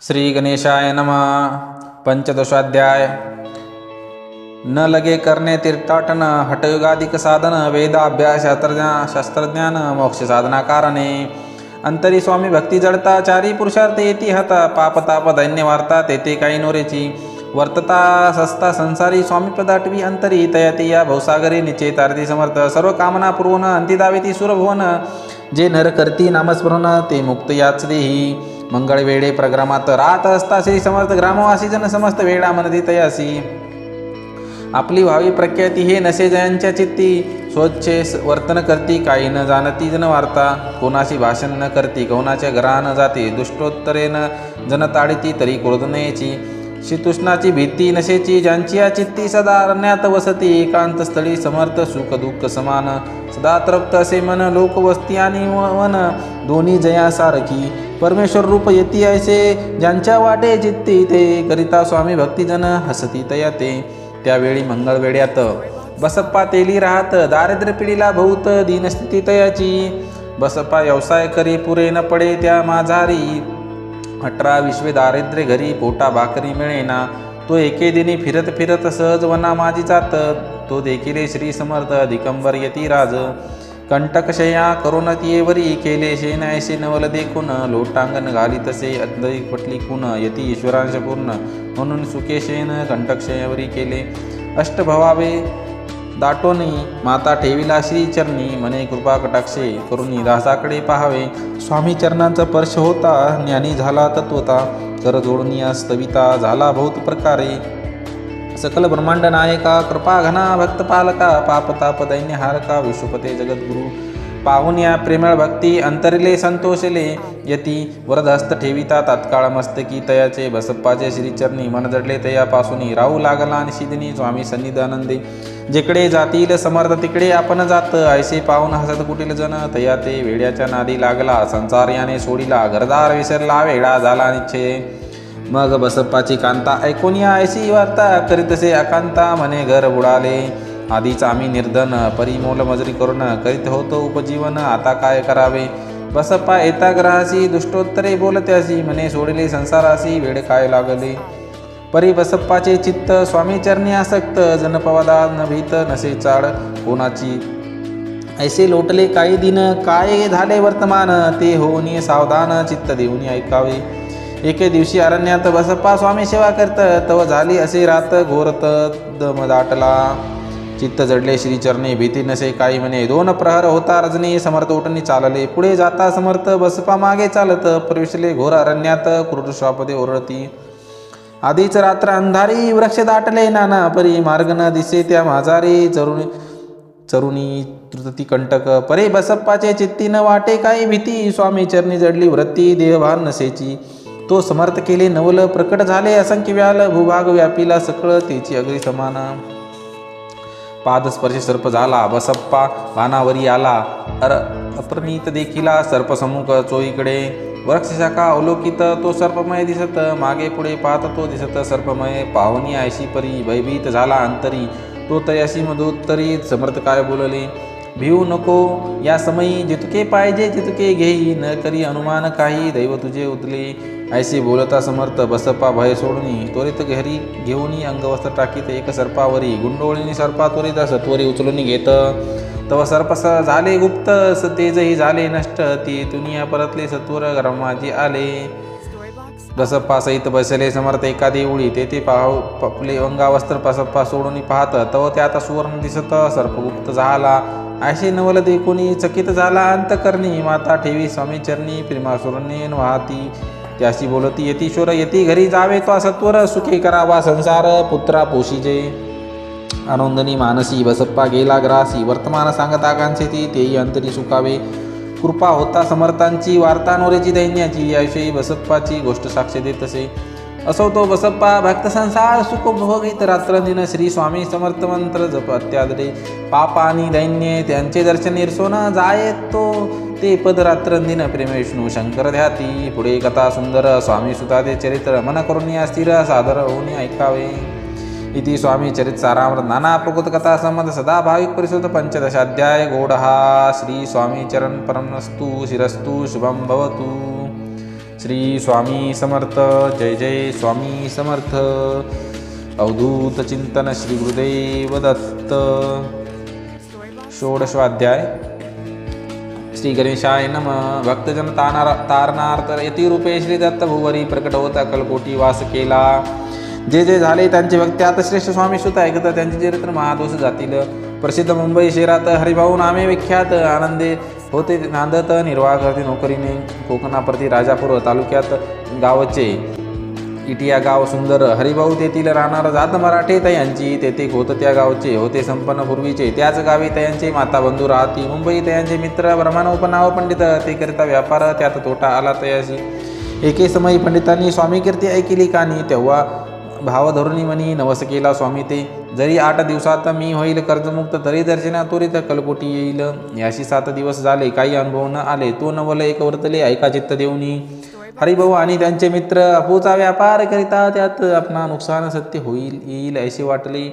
श्री गणेशाय नमः। पंचदशाध्याय। न लगे करणे तीर्थाटन, हठयोगाधिक साधन, वेदाभ्यास शास्त्रज्ञान, मोक्ष साधना कारणे। अंतरी स्वामी भक्ती जडता, चारी पुरुषार्थ येती हता, पापताप दैन्य वार्ता, तेथे काही नोरेची वर्तता सस्ता संसारी, स्वामी पदाटवी अंतरी, तयाती या भवसागरी निश्चेतार्थी समर्थ, सर्व कामना पूर्वन अंतिदावेती सुरभुवन, जे नर करती नामस्मरण ते मुक्त याच देही, मंगळ वेळे प्रग्रामात राहत असता श्री समर्थ, ग्रामवासी जन समस्त वेळा मनदी तयासी, आपली व्हावी प्रख्याती, हे नसे जयांच्या चित्ती, स्वच्छे वर्तन करती, काही न जाणती जन वार्ता, कोणाशी भाषण न करती, कोणाच्या घरा न जाते, दुष्टोत्तरेन जन ताडिती, तरी क्रोध नयेची, शीतुष्णाची भीती नशेची, ज्यांची या चित्ती सदा अरण्यात वसती, एकांत स्थळी समर्थ, सुख दुःख समान, सदा तृप्त असे मन, लोक वस्ती आणि वन दोन्ही जयासारखी, परमेश्वर रूप येती ऐसे, ज्यांच्या वाटे चित्ती, ते करिता स्वामी भक्तिजन हसती तयाते, त्यावेळी मंगळ वेड्यात बसप्पा तेली राहत, दारिद्र्य पिढीला भूत दीनस्थिती तयाची, बसप्पा व्यवसाय करी पुरे न पडे त्या माझारी, 18 विश्वे दारिद्र्य घरी, पोटा भाकरी मिळेना, तो एके दिनी फिरत फिरत सहज वना माझी जात, तो देखील श्री समर्थ दिगंबर यती राज, कंटकशया करुण तियेवरी, केले शेन ऐसे नवल देखून, लोटांगण घाली तसे अधिक पटली कुण, यती ईश्वरांश पूर्ण, म्हणून सुखे शेन कंटकशयावरी केले, अष्टभवावे दाटोनी, माता ठेविला श्री चरणी, मने कृपा कटाक्षे करुणी, दासाकडे पाहावे, स्वामी चरणांचा स्पर्श होता, ज्ञानी झाला तत्वता, कर जोडणी स्तविता झाला बहुत प्रकारे, सकल ब्रह्मांड नायका, कृपा घना भक्त पालका, पापताप दैन्य हारका, विश्वपते जगद्गुरु, पाहून या प्रेमळ भक्ती अंतरिले संतोषले, यती वरदहस्त ठेविता तात्काळ मस्तकी, तयाचे बसप्पाचे श्रीचरणी, मन जडले तयापासून, राहू लागला निशिदिनी स्वामी सन्निध आनंदे, जिकडे जातील समर्थ तिकडे आपण जात, ऐसे पाहून हसत कुटील जन, तया ते वेड्याच्या नादी लागला, संसार याने सोडिला, घरदार विसरला, वेडा झाला निश्चय, मग बसप्पाची कांता ऐकून या ऐशी वार्ता, करीतसे अकांता, म्हणे घर बुडाले, आधीच आम्ही निर्धन, परिमोल मजुरी करून करीत होतो उपजीवन, आता काय करावे, बसप्पा येता ग्रहासी, दुष्टोत्तरे बोलत्यासी, म्हणे सोडले संसारासी, वेळ काय लागले, परी बसप्पाचे चित्त स्वामी चरणी आसक्त, जनपवादा न भीत नसे चाड कोणाची, ऐसे लोटले काही दिन, काय झाले वर्तमान, ते होऊनी सावधान, चित्त देऊनी ऐकावे, एके दिवशी अरण्यात बसप्पा स्वामी सेवा करत, तव झाली असे रात, घोरत दम दाटला, चित्त जडले श्रीचरणी, भीती नसे काही म्हणे, 2 प्रहर होता रजनी, समर्थ उठणी चालले, पुढे जाता समर्थ, बसप्पा मागे चालत, प्रवेशले घोर अरण्यात, क्रूर श्वापदे ओरडती, आधीच रात्र अंधारी, वृक्ष दाटले नाना परी, मार्ग न दिसे त्या माझारी, चरुणी तृती कंटक, परे बसप्पाचे चित्ती न वाटे काही भीती, स्वामी चरणी जडली वृत्ती, देहभान नसेची, तो समर्थ केले नवल, प्रकट झाले असंख्य व्याल, भूभाग व्यापीला सकळ तेची अगदी समान, पादस्पर्श सर्प झाला, बसप्पा भानावरी आला, अप्रणीत देखिला सर्पसमुख चोईकडे, वृक्षशाखा अवलोकित, तो सर्पमय दिसत, मागे पुढे पाहत तो दिसत सर्पमय, पाहुनी ऐशी परी, भयभीत झाला अंतरी, तो तयाशी मधोत्तरी, समर्थ काय बोलले, भिवू नको या समयी, जितके पाहिजे तितके घेई, न करी अनुमान काही, दैव तुझे उतले, ऐसे बोलता समर्थ, बसप्पा भय सोडून त्वरित घरी घेऊनी, अंगवस्त्र टाकीत एक सर्पावरी, गुंडोळीनी सर्पा त्वरित सत्वरी उचलून घेत, तव सर्प झाले गुप्त, तेजही झाले नष्ट, ती तुनिया परतले सत्वर ग्रामाजी आले, बसप्पा सहित बसले समर्थ एका देऊळी, तेथे आपले अंगावस्त्र बसप्पा सोडून पाहत, तव त्यात सुवर्ण दिसत, सर्पगुप्त झाला, ऐशी नवल देखुनी चकित झाला अंतकरणी, माता ठेवी स्वामी चरणी, प्रेमासुरने वाहती, त्याशी बोलती, यतीश्वर यती घरी जावे तो सत्वर, सुखी करावा संसार, पुत्रा पोशीजे, आनंदनी मानसी, बसप्पा गेला ग्रासी, वर्तमान सांगता कांक्षेती, तेही अंतरी सुखावे, कृपा होता समर्थांची, वार्ता नोरेची दैन्याची, याविषयी बसप्पाची गोष्ट साक्ष देत असे, असो तो बसप्पा भक्त संसार सुख भोगित, रात्रंदिन श्री स्वामी समर्थ मंत्र जप अत्यादरे, पाप आणि दैन्य त्यांचे दर्शन निर्सोन जाये, तो ते पद रात्रंदिन प्रेम विष्णू शंकर ध्याती, पुढे कथा सुंदर स्वामी सुतादे चरित्र, मन करून या स्थिर सादर होऊन ऐकावे, इति स्वामी चरित सारामृत नाना प्रकृत कथा संबंध सदा भाविक परिशुद्ध पंचदशाध्याय गौडहा, श्री स्वामी चरण परमस्तु शिरस्तु शुभम भवतु। श्री स्वामी समर्थ. जय जय स्वामी समर्थ. अवधूत चिंतन श्री गुरुदेव दत्त. षोडशोऽध्याय. श्री गणेशाय नमः. भक्तजन तारणार्थ यतिरूपे श्री दत्त भुवरी प्रकट होता अक्कलकोटी वास केला. जे जे झाले त्यांचे भक्ती आता श्रेष्ठ स्वामी सुत ऐकत त्यांचे चरित्र महादोष जातील. प्रसिद्ध मुंबई शहरात हरिभाऊ नामे विख्यात आनंदे होते नांदत निर्वाह करते नोकरीने. कोकणाप्रती राजापूर तालुक्यात गावचे इटिया गाव सुंदर. हरिभाऊ तेथील राहणार जात मराठे तयांची. तेथे होत त्या गावचे होते संपन्न पूर्वीचे. त्याच गावी तयांचे माता बंधू राहती. मुंबई तयांचे मित्र ब्रह्मांड उपनाव पंडित. ते करिता व्यापार त्यात तोटा आला तयाशी. एके समयी पंडितांनी स्वामी कीर्ती ऐकिली कानी. तेव्हा भाव धरुणी मनी नवस केला स्वामी ते. जरी 8 दिवसात मी होईल कर्जमुक्त तरी दर्शना त्वरित कलकोटी येईल. याशी 7 दिवस झाले काही अनुभव न आले. तो नवल एक वर्तले ऐका चित्त देऊनी. हरिभाऊ आणि त्यांचे मित्र अपूचा व्यापार करिता त्यात आपणा नुकसान सत्य होईल येईल असे वाटले.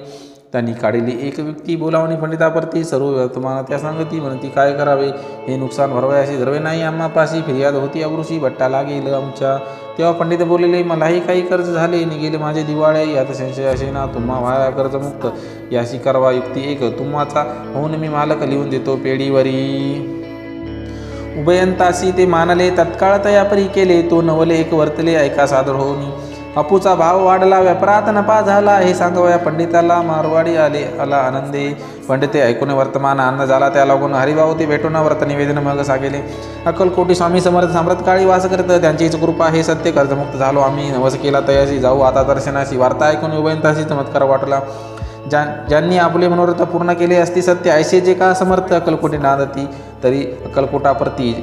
त्यांनी काढली एक व्यक्ती बोलावणी पंडिताप्रती. सर्व वर्तमान त्या सांगती म्हणती काय करावे हे नुकसान भरवायचे धरवे नाही. आम्हापाशी फिर्याद होती अवृषी भट्टा लागेल आमच्या. तेव्हा पंडित बोललेले मलाही काही कर्ज झाले निघेले माझे दिवाळे. यात संशय असे ना तुम्हा व्हाया कर्जमुक्त. याशी करवा युक्ती एक तुम्हाचा होऊन मी मालक लिहून देतो पेढीवरी. उभयंतासी ते मानले तत्काळ तयापरी केले. तो नवले एक वर्तले ऐका सादर होऊनी. अपूचा भाव वाढला व्यापारात नफा झाला हे सांगवया पंडिताला. मारवाडी आला आनंदे. पंडिते ऐकून वर्तमान आनंद झाला. त्या लागून हरिभाऊ ते भेटून व्रत निवेदन मग सागेले. अक्कलकोटी स्वामी समर्थ साम्रात काळी वास करत त्यांचीच कृपा हे सत्य कर्जमुक्त झालो आम्ही. नवस केला तयाशी जाऊ आता दर्शनाशी. वार्ता ऐकून उभयंताशी चमत्कार वाटला. ज्यांनी आपले मनोरथ पूर्ण केले असती सत्य ऐसे जे का समर्थ अक्कलकोटी नांदती. तरी अक्कलकोटाप्रती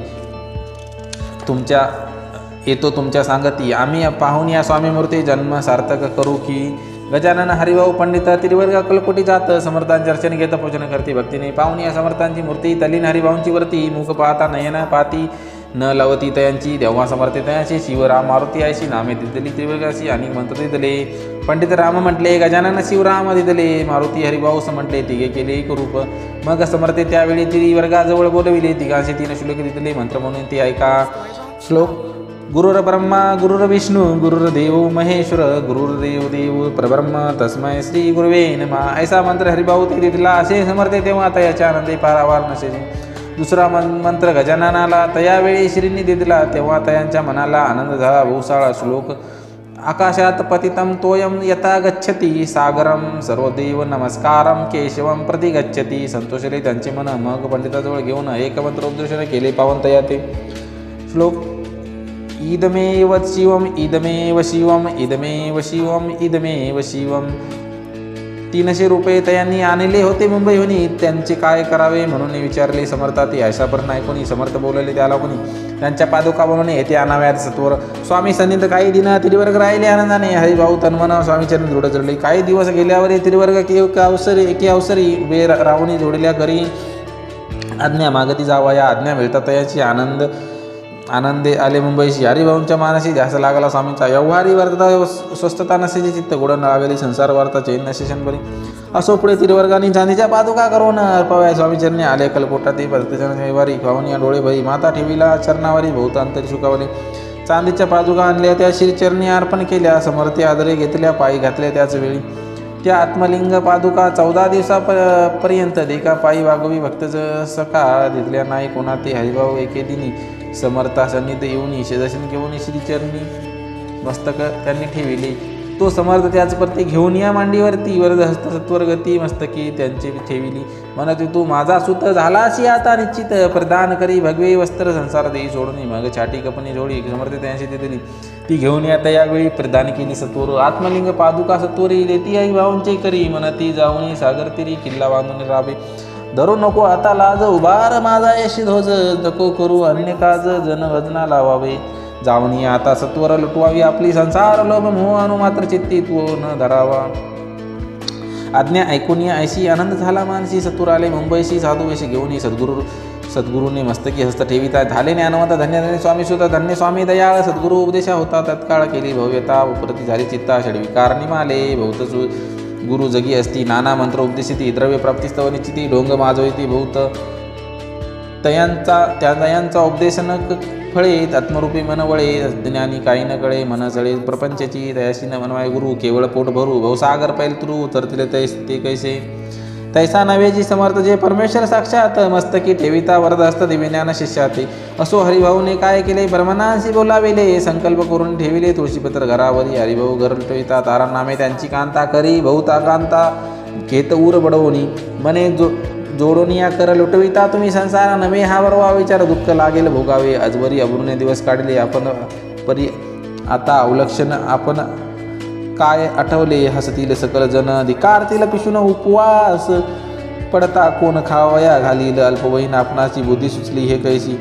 येतो तुमच्या सांगती. आम्ही पाहून या स्वामी मूर्ती जन्म सार्थक करू की. गजानन हरिभाऊ पंडित त्रिवर्ग अक्कलकोटी जात. समर्थांचे अर्चन घेत पूजन करते भक्तीने. पाहून या समर्थांची मूर्ती तलीन हरिभाऊंची वरती. मुख पाहता नयन पाती न लवती तयांची. देव्हा समर्थे तयांची. शिवराम मारुती ऐशी नामे दिदली त्रिवर्गाशी आणि मंत्र दिदले. पंडित राम म्हटले गजानन शिवराम दिदले. मारुती हरिभाऊस म्हटले तिघे केले एक रूप. मग समर्थे त्यावेळी त्रिवर्गाजवळ बोलविले. तिघांचे 3 श्लोक दिदले मंत्र म्हणून ते ऐका. श्लोक. गुरुर ब्रह्मा गुरुर विष्णू गुरुर्देव महेश्वर गुरुर्देव देव परब्रह्म तस्मै श्री गुरुवे नमः. ऐसा मंत्र हरिभाऊ ते दिदला असे समर्थे तेव्हा तयाच्या आनंदे पारावार नसे. दुसरा मंत्र गजाननाला तयावेळी श्रींनी दिदला. तेव्हा तयांच्या मनाला आनंद झाला बहुसाळा. श्लोक. आकाशात पतितं तोयम यथा गच्छति सागरम सर्वदेव नमस्कारम केशवम प्रति गच्छति. संतोषले त्यांचे मन. मग पंडिताजवळ घेऊन एक मंत्र उपदेशन केले पावन तया ते. श्लोक. इदमेव शिवम इदमेव शिवम इदमेव शिवम इदमेव शिवम. 300 रुपये तयांनी आणले होते मुंबईहून. त्यांचे काय करावे म्हणून विचारले समर्था ते. ऐसा प्रश्न ऐकून समर्थ बोलले त्याला कोणी. त्यांच्या पादुका बनवून येथे आणाव्यात सत्वर. स्वामी सन्निध काही दिन त्रिवर्ग राहिले आनंदाने. हरिभाऊ तन्मन स्वामीचरण दृढ जडले. काही दिवस गेल्यावर त्रिवर्ग एके अवसरी उभे रावणी जोडल्या घरी आज्ञा मागती जावा. या आज्ञा मिळतात तयाची आनंदे आले मुंबईशी. हरिभाऊंच्या मानसी ध्यास लागला स्वामींचा. व्यवहारी वार्ता स्वस्थता नसेची चित्त गोड लागली. संसार वार्ता चैन नसे शंभरी. असो पुढे त्रिवर्गानी चांदीच्या पादुका करून अर्पव्या स्वामीचरणी आले कलकोटा ते. भक्तजन व्यवहारी खाऊन डोळे भरी माता ठेवीला चरणावारी बहुत अंतरी सुखावले. चांदीच्या पादुका आणल्या त्या श्रीचरणी अर्पण केल्या. समर्थे आदरे घेतल्या पायी घातल्या त्याच वेळी. त्या आत्मलिंग पादुका 14 दिवसापर्यंत देखा पायी वागवी. भक्तज सका दिसल्या नाही कोणा ते. हरिभाऊ एके दिनी समर्था सन्निध येऊन दर्शन घेऊन श्रीचरणी मस्तक त्यांनी ठेविले. तो समर्थ त्याच प्रती घेऊन या मांडीवरती. वरद हस्त सत्वरगती मस्तकी त्यांची ठेविली. म्हणत तू माझा सुत झालाशी आता निश्चित. प्रदान करी भगवे वस्त्र संसार देई सोडून. मग छाटी कपनी जोडी समर्थ त्यांची दिली. ती घेऊन या यावेळी प्रदान केली सत्वर. आत्मलिंग पादुका सत्वरी देती आई भाऊंचे करी. म्हणती जाऊन सागर तिरी किल्ला बांधून राबे. धरू नको आता लाज उभार माझा यशी ध्वज. नको करू अन्य काज जन भजना लावावे. जावनी आता सत्वर लुटवावी आपली. संसार लोभ मोह अनु मात्र चित्ती तू न धरावा. आज्ञा ऐकून ऐशी आनंद झाला मानसी. सत्वर आले मुंबईशी साधू वेशी घेऊन. सद्गुरूने मस्तकी हस्त ठेविता. झाले ज्ञानवंत धन्य धन्य स्वामी सुद्धा धन्य स्वामी दयाळ. सद्गुरू उपदेशा होता तत्काळ केली भव्यता. उपरती झाली चित्ता षडविकार निमाले. बहुत गुरु जगी असती नाना मंत्र उपदेशिती. द्रव्य प्राप्तिस्तव निश्चिती. ढोंग माजविती बहुत. तयांचा उपदेशन फळे आत्मरूपी मन वळे ज्ञानी काही न कळे मन चळे प्रपंचची तयाशी न मनवाय गुरु केवळ पोट भरू भवसागर पैल तुरू तरतिले ते कैसे तैसा नव्हे जी समर्थ जे परमेश्वर साक्षात मस्तकी ठेविता वरद असत दिव्यज्ञान शिष्याते असो हरिभाऊने काय केले ब्रह्मनाशी बोलाविले संकल्प करून ठेविले तुळशीपत्र घरावरी हरिभाऊ घर लुटविता तारा नामे त्यांची कांता करी बहुता कांता घेत उर बडवणी मने जोडून या कर लुटविता तुम्ही संसार नवे हा वरवा विचार दुःख लागेल भोगावे आजवरी अभृणे दिवस काढले आपण परी आता अवलक्षण आपण काय आठवले हसतील सकल जन धिकारतील पिशून उपवास पडता कोण खावया घालील अल्पवयीन आपणाची बुद्धी सुचली हे कैसी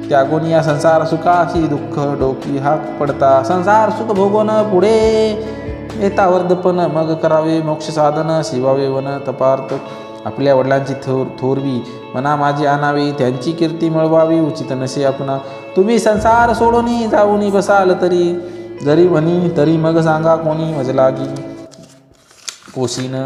त्यागून या संसार सुखाशी दुःख डोकी हाक पडता संसार सुख भोगून पुढे येता वर्धपण मग करावे मोक्ष साधन शिवावे वन तपार्थ आपल्या वडिलांची थोरवी मना माझी आणावी त्यांची कीर्ती मिळवावी उचित नसे आपणा तुम्ही संसार सोडून जाऊनी बसाल तरी जरी म्हणी तरी मग सांगा कोणी मजलागी पोसीन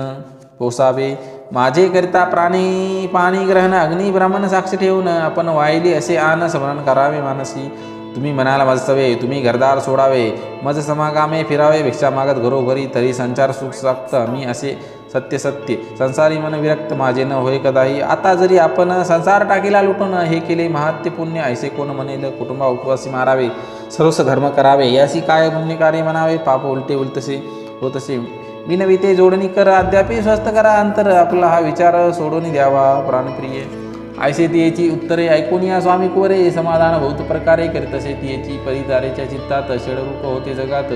पोसावे माझे करिता प्राणी पाणी ग्रहण अग्नी ब्राह्मण साक्ष ठेवून आपण वाहिली असे आन स्मरण करावे मानसी तुम्ही मनाला वाचवे तुम्ही घरदार सोडावे मज समागामे फिरावे भिक्षा मागत घरोघरी तरी संचार सुख साक्त मी असे सत्य सत्य संसारी मन विरक्त माझे न होय कदाही आता जरी आपण संसार टाकीला लुटून हे केले महात्य पुण्य ऐसे कोण म्हणेल कुटुंबा उपवासी मारावे सर्वस धर्म करावे यासी काय पुण्यकार्य म्हणावे पाप उलटे उलटसे होतसे विनविते जोडणी कर अद्यापि स्वस्थ करा अंतर आपला हा विचार सोडून द्यावा प्राणप्रिय ऐसे तियेची उत्तरे ऐकून या स्वामी कुवरे समाधान बहुत प्रकारे करीतसे तियेची परितारेच्या चित्तात षडरूप होते जगात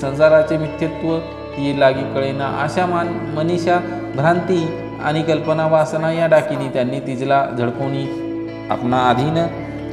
संसाराचे मिथ्यत्व ती लागी कळेना अशा मनीषा भ्रांती आणि कल्पना वासना या डाकीनी त्यांनी तिजला झडकोनी आपणा अधीन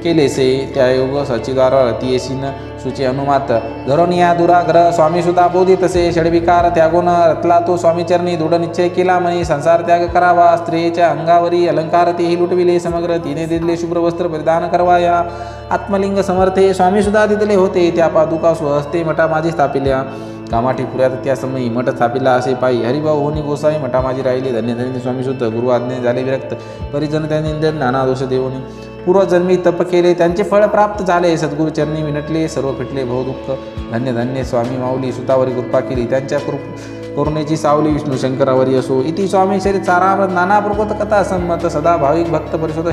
केलेसे त्या योग सचिदार तियेशीन सुचे अनुमात धरून या दुराग्रह स्वामी सुद्धा बोधितसे षडविकार त्यागून रतला तो स्वामीचरणी दृढ निश्चय केला म्हणे संसार त्याग करावा स्त्रियेच्या अंगावरी अलंकार तेही लुटविले समग्र तिने दिले शुभ्र वस्त्र परिधान करवाया आत्मलिंग समर्थे स्वामी सुद्धा दिले होते त्या पादुका स्वहस्ते मठा माझी स्थापिल्या कामाठी पुऱ्यात त्या समयी मठ स्थापिला असे पायी हरिभाऊ होनी गोसावी मठा माझी राहिले धन्य धन्य स्वामी सुद्धा गुरु आज्ञे झाले विरक्त परिजन त्यांनी नाना दोष देवनी पूर्वजन्मी तप केले त्यांचे फळ प्राप्त झाले सद्गुरुचरणी विनटले सर्व फिटले भवदुःख धन्य धन्य स्वामी माऊली सुतावरी कृपा केली त्यांच्या करुणेची सावली विष्णू शंकरावरी असो इति स्वामी शरीर चारामृत नाना पूर्वत कथा संमत सदा भाविक भक्त परिषद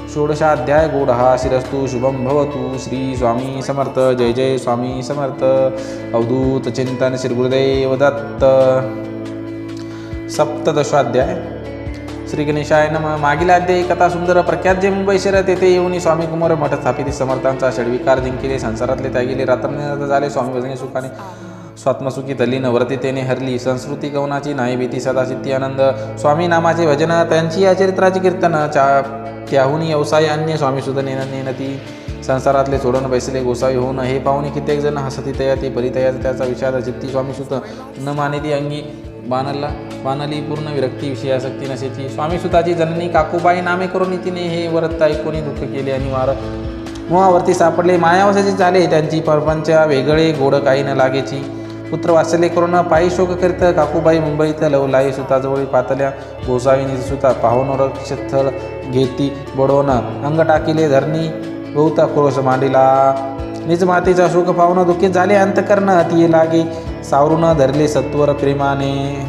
षोडशाध्याय गूढ हा शिरस्तु शुभम भवतु श्री स्वामी समर्थ जय जय स्वामी समर्थ अवधूत चिंतन श्री गुरुदेव दत्त सप्तदशाध्याय श्री गणेशाय नमः मागील अध्यायी कथा सुंदर प्रख्यात जे मुंबई शहरात येथे येऊन स्वामी कुमार मठ स्थापित समर्थांचा षडविकार जिंकिले संसारातले त्यागिले रात्रनिरत झाले स्वामी भजने सुखाने स्वात्मसुखी तल्लीन व्रतितेने हरली संस्कृती गवनाची नाही भीती सदाचित्ती आनंद स्वामी नामाचे भजन त्यांची या चरित्राची कीर्तन त्याहून व्यवसाय अन्य स्वामी सुद्धा नेनती संसारातले सोडून बैसले गोसावी होऊन हे पाहुणे कित्येक जण हसती तयाती परितयाचा त्याचा विषाद चित्ती स्वामी सुत न माने ती अंगी बाणली पूर्ण विरक्ती विषय आसक्ती नसेची स्वामी सुताची जननी काकूबाई नामे करून तिने हे व्रत ऐकून दुःख केले आणि मोहावरती सापडले मायावशाचे झाले त्यांची परपंच वेगळे गोड काही न लागेची पुत्र वात्सल्य करून पायी शोक करीत काकूबाई मुंबईत लवलाई सुताजवळी पातल्या गोसावीनी सुता पाहून रक्षस्थळ घेती बडवून अंग टाकिले धरणी बहुता क्रोश मांडिला निज मातेचा शोक पाहून दुःखित झाले अंतकरण ती लागे सावरून धरले सत्वर प्रेमाने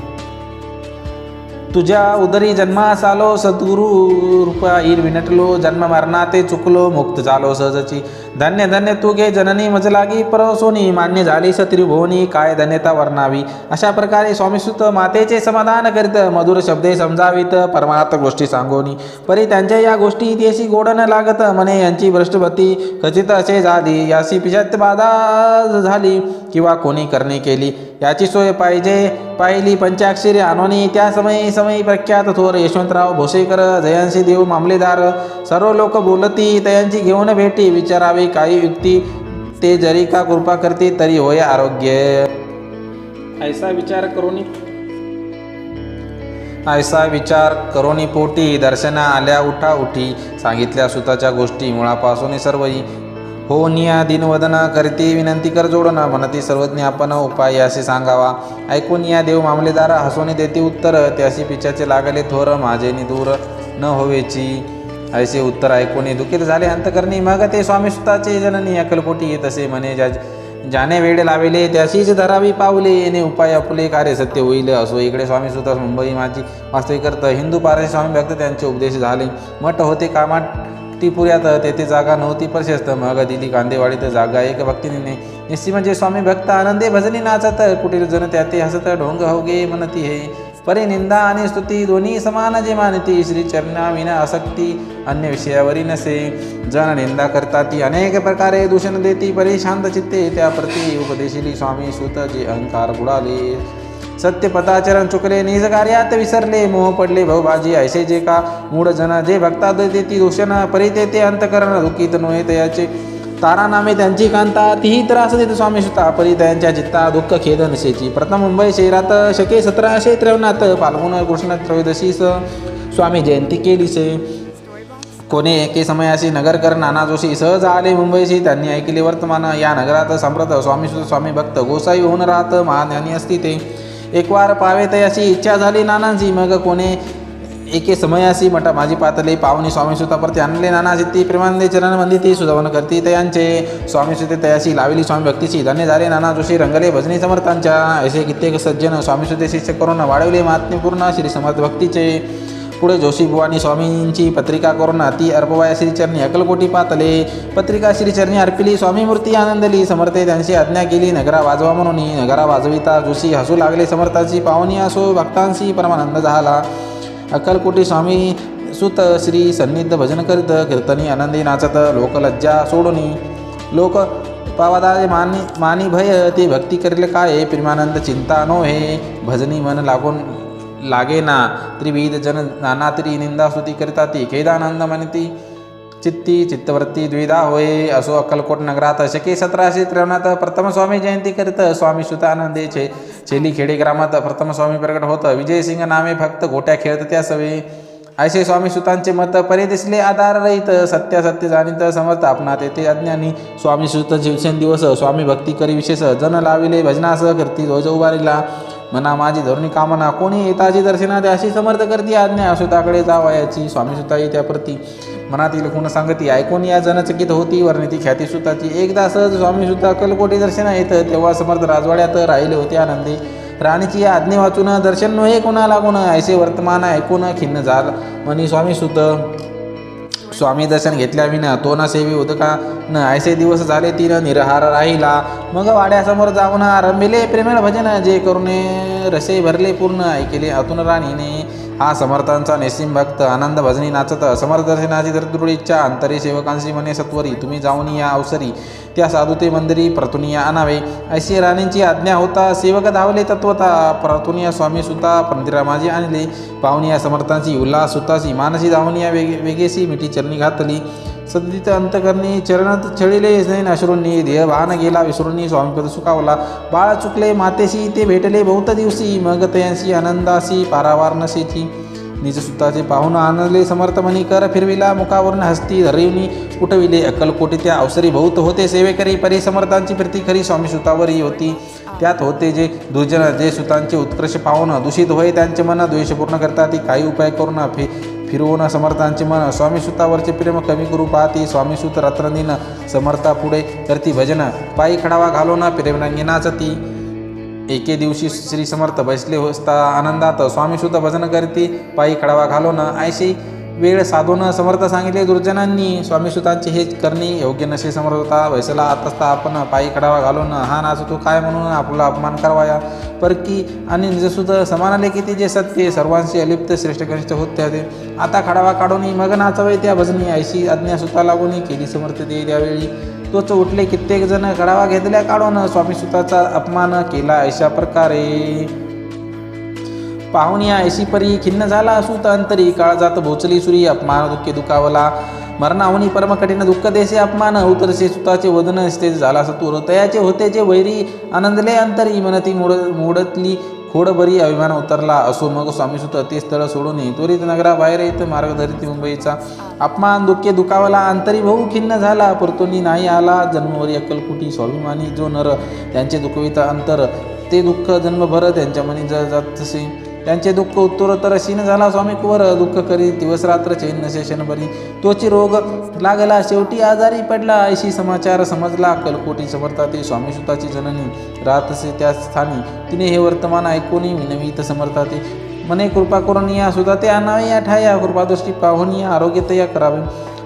तुझ्या उदरी जन्मास आलो सद्गुरु रूपा ईर विनटलो जन्म मरणाते चुकलो मुक्त झालो सहजची धन्य धन्य तू गे जननी मजलागी परसोनी मान्य झाली त्रिभुवनी काय धन्यता वर्णावी अशा प्रकारे स्वामीसुत मातेचे समाधान करीत मधुर शब्दे समजावीत परमार्थ गोष्टी सांगोनी परी त्यांच्या या गोष्टी इतिहासी गोड न लागत म्हणे यांची भ्रष्टपती खचित असे झाली याची पिशाच बाधा झाली किंवा कोणी करणे केली याची सोय पाहिली पंचाक्षरी आणोनी त्या समयी प्रख्यात थोर यशवंतराव भोसेकर जयांशी देव मामलेदार सर्व लोक बोलती तयांची घेऊन भेटी विचारावी काही युक्ती ते जरी का कृपा करते तरी होय आरोग्य ऐसा विचार करोनी पोटी दर्शना आल्या उठा उठी सांगितल्या सुताच्या गोष्टी मुळापासून सर्वही हो निया दिनवदना करते विनंती कर जोडना म्हणती सर्वज्ञ आपण उपाय असे सांगावा ऐकून या देव मामलेदार हसवणे देते उत्तर त्याशी पिचाचे लागले थोर माझे दूर न होवेची ऐसे उत्तर ऐकून दुःखित झाले अंतकरणी. मग ते स्वामी सुताचे जननी अक्कलकोटी तसे म्हणे, ज्याने वेळ लाविले त्याशीच धरावी पावले, येणे उपाय आपुले कार्य सत्य होईल. असो इकडे स्वामी सुता मुंबई माझी वास्तविक करत. हिंदू पारसी स्वामी भक्त त्यांचे उपदेश झाले. मठ होते कामाटीपुऱ्यात, तेथे जागा नव्हती प्रशस्त. मग दिली कांदेवाडीत जागा एक भक्तीने निश्चित म्हणजे स्वामी भक्त आनंदे भजनी नाचत. कुटीर जन त्याते हसत ढोंग होगे म्हणती हे. परी निंदा आणि स्तुती दोन्ही समान जे मानती. श्री चरणा विना आसक्ती अन्य विषयावरी नसे. जन निंदा करता ती अनेक प्रकारे दूषण देती. परी शांत चित्ते त्या प्रती उपदेशिली स्वामी सुत जे अहंकार बुडाले. सत्य पदाचरण चुकले निज कार्यात विसरले. मोह पडले भाऊबाजी ऐसे जे का मूढ जन. जे भक्ता देती दूषण परी ते अंतकरण दुःखित नोहे तयाचे. तारा नामे त्यांची कांता तीही त्रास देत स्वामी सुता. परी त्यांच्या चित्ता दुःख खेद नसेची. प्रथम मुंबई शहरात शके 1753 फाल्गुन कृष्ण त्रयोदशीस स्वामी जयंती केलीसे. कोणे एके समयाशी नगरकर नाना जोशी सहज आले मुंबईशी. त्यांनी ऐकले वर्तमान या नगरात संप्रत स्वामी सुत स्वामी भक्त गोसाई होऊन राहत. महाज्ञानी असती ते एक वार पावे तयाची इच्छा झाली नानांची. मग कोणे एके समयासी मठ माझी पातले पाहुणी स्वामी सुता परती आणले. नाना चित्ती प्रेमानंदे चरण मंदी ती सुधावन करती तयांचे. स्वामी सुते तयाशी लाविली स्वामी भक्तीची. धन्य झाले नाना जोशी रंगले भजनी समर्थांच्या. ऐसे कित्येक सज्जन स्वामी सुते शिष्य करून वाढवले महात्म्यपूर्ण श्री समर्थ भक्तीचे. पुढे जोशी बुवानी स्वामींची पत्रिका करून ती अर्पवाया श्रीचरणी अक्कलकोटी पातले. पत्रिका श्रीचरणी अर्पिली स्वामी मूर्ती आनंदली. समर्थे त्यांची आज्ञा केली नगरा वाजवा म्हणून. नगरा वाजविता जोशी हसू लागले समर्थांची. पाहुणी असो भक्तांशी परमानंद झाला. अक्कलकोटी स्वामी सुत श्री सन्निध भजन करीत कीर्तनी आनंदी नाचत. लोकलज्जा सोडूनी लोक पावादाचे मानी भय. ते भक्ती करेल काय प्रेमानंद चिंता नो हे. भजनी मन लागे ना. त्रिविध जन नाना तरी निंदा स्तुती करिता ती. खेदानंद म्हणती चित्ती चित्तवृत्ती द्विधा होय. असो अक्कलकोट नगरात शके 1753 प्रथम स्वामी जयंती करीत. स्वामी सुत आनंदे छेली खेडे ग्रामात प्रथम स्वामी प्रकट होत. विजयसिंग नामे फक्त गोट्या खेळत त्या सवे. ऐसे स्वामी सुतांचे मत परे दिसले आधार रहित. सत्य जाणीत समर्थ आपणा तेथे अज्ञानी. स्वामी सुत दिवसेंदिवस स्वामी भक्ती करी विशेष. जन लाविले भजनास करती ध्वज उभारिला. मना माझी धोरणी कामना कोणी येताची दर्शना त्याशी समर्थ करती आज्ञा. सुताकडे जावयाची स्वामी सुताई त्या प्रती. मनातील खूण सांगती ऐकून या जनचकित होती. वर्णिती ख्याती सुताची. एकदा सहज स्वामी सुता अक्कलकोटी दर्शना येत. तेव्हा समर्थ राजवाड्यात राहिले होते आनंदी. राणीची आज्ञे वाचून दर्शन नव्हे कोणा लागून. ऐसे वर्तमान ऐकून खिन्न झाल मनी स्वामी सुत. स्वामी दर्शन घेतल्या विना तो ना सेवी उदका न. ऐसे दिवस झाले तीन निरहार राहिला. मग वाड्यासमोर जाऊन आरंभिले प्रेमळ भजन. जे करुणे रसे भरले पूर्ण. ऐकले आतून राणीने हा समर्थांचा निस्सीम भक्त. आनंद भजनी नाचत समर्थ दर्शनाची दृढ इच्छा. अंतरी सेवकांशी म्हणे सत्वरी तुम्ही जाऊन या अवसरी. त्या साधुते मंदिरी प्रतुनिया आणावे. ऐशी राणींची आज्ञा होता. सेवक धावले तत्वता. प्रतुनिया स्वामी सुता मंदिरा माझी आणले. पाहुनिया समर्थांची उल्हास सुताची. मानसी धावनिया वेगेसी मिठी चरणी घातली. सदित अंतकरणी चरणात छळिले नैन अश्रूंनी. देह भान गेला विसरूनी स्वामीपद सुखावला. बाळ चुकले मातेशी ते भेटले बहुत दिवशी. मग तयांशी आनंदासी पारावार नसेची. निज सुताचे पाहून आनंदले समर्थ मनी. कर फिरविला मुखावरून हस्ती धरविनी उठविले. अक्कलकोटी त्या अवसरी बहुत होते सेवेकरी. परी समर्थांची प्रीती खरी स्वामी सुतावरही होती. त्यात होते जे दुर्जन. जे सुतांचे उत्कर्ष पाहून दूषित होय त्यांचे मन द्वेषपूर्ण करतात. ती काही उपाय करून फिरवून समर्थांचे मन स्वामी सुतावरचे प्रेम कमी करू पाहती. स्वामी सुत रात्रंदिन समर्था पुढे करती भजन. पायी खडावा घालून प्रेमरंगी नाचती. एके दिवशी श्री समर्थ बसले होता आनंदात. स्वामी सुत भजन करती पायी खडावा घालून. ऐशी वेळ साधून समर्थ सांगितले दुर्जनांनी. स्वामी सुतांचे हे करणे योग्य नसे. समर्थ होता बसला आतस्ता आपण पायी खडावा घालून. हा नाचतो काय म्हणून आपला अपमान करवाया. परकी आणि निजसुत समानाले किती जे सत्य. सर्वांशी अलिप्त श्रेष्ठ कनिष्ठ होते ते. आता खडावा काढून मग नाचवे त्या भजनी. ऐशी आज्ञा सुता लागून केली समर्थ ते त्यावेळी. तोच उठले कित्येक जण खडावा घेतल्या काढून. स्वामी सुताचा अपमान केला अशा प्रकारे. पाहुनिया ऐशी परी खिन्न झाला सुत अंतरी. काळजात भोचली सुरी. अपमान दुःखे दुखावला. मरणाहुनी परम कठीण दुःख देसे अपमान. उतरसे सुताचे वदन स्तेज झाला सतूर. तयाचे होते जे वैरी आनंदले अंतरी. मनती मोडतली खोड बरी अभिमान उतरला. असो मग स्वामी सुत ते स्थळ सोडून त्वरित नगरा बाहेर येत मार्ग धरिती मुंबईचा. अपमान दुःखे दुखावला अंतरी भाऊ खिन्न झाला. परतोनी नाही आला जन्मवरी अक्कलकोटी. स्वाभिमानी जो नर त्यांचे दुःखवित अंतर. ते दुःख जन्मभर त्यांच्या मनी जातसे. त्यांचे दुःख उत्तरोत्तर क्षीण झाला. स्वामी कुवर दुःख करी दिवस रात्र चैन नसे क्षणभरी. तोची रोग लागला शेवटी आजारी पडला. ऐशी समाचार समजला अक्कलकोटी समर्थाते. स्वामी सुताची जननी राहतसे त्या स्थानी. तिने हे वर्तमान ऐकून विनवीत समर्थाते. मने कृपा करून या सुताते आणावे या ठाया. कृपादृष्टी पाहून या आरोग्यतया करावे.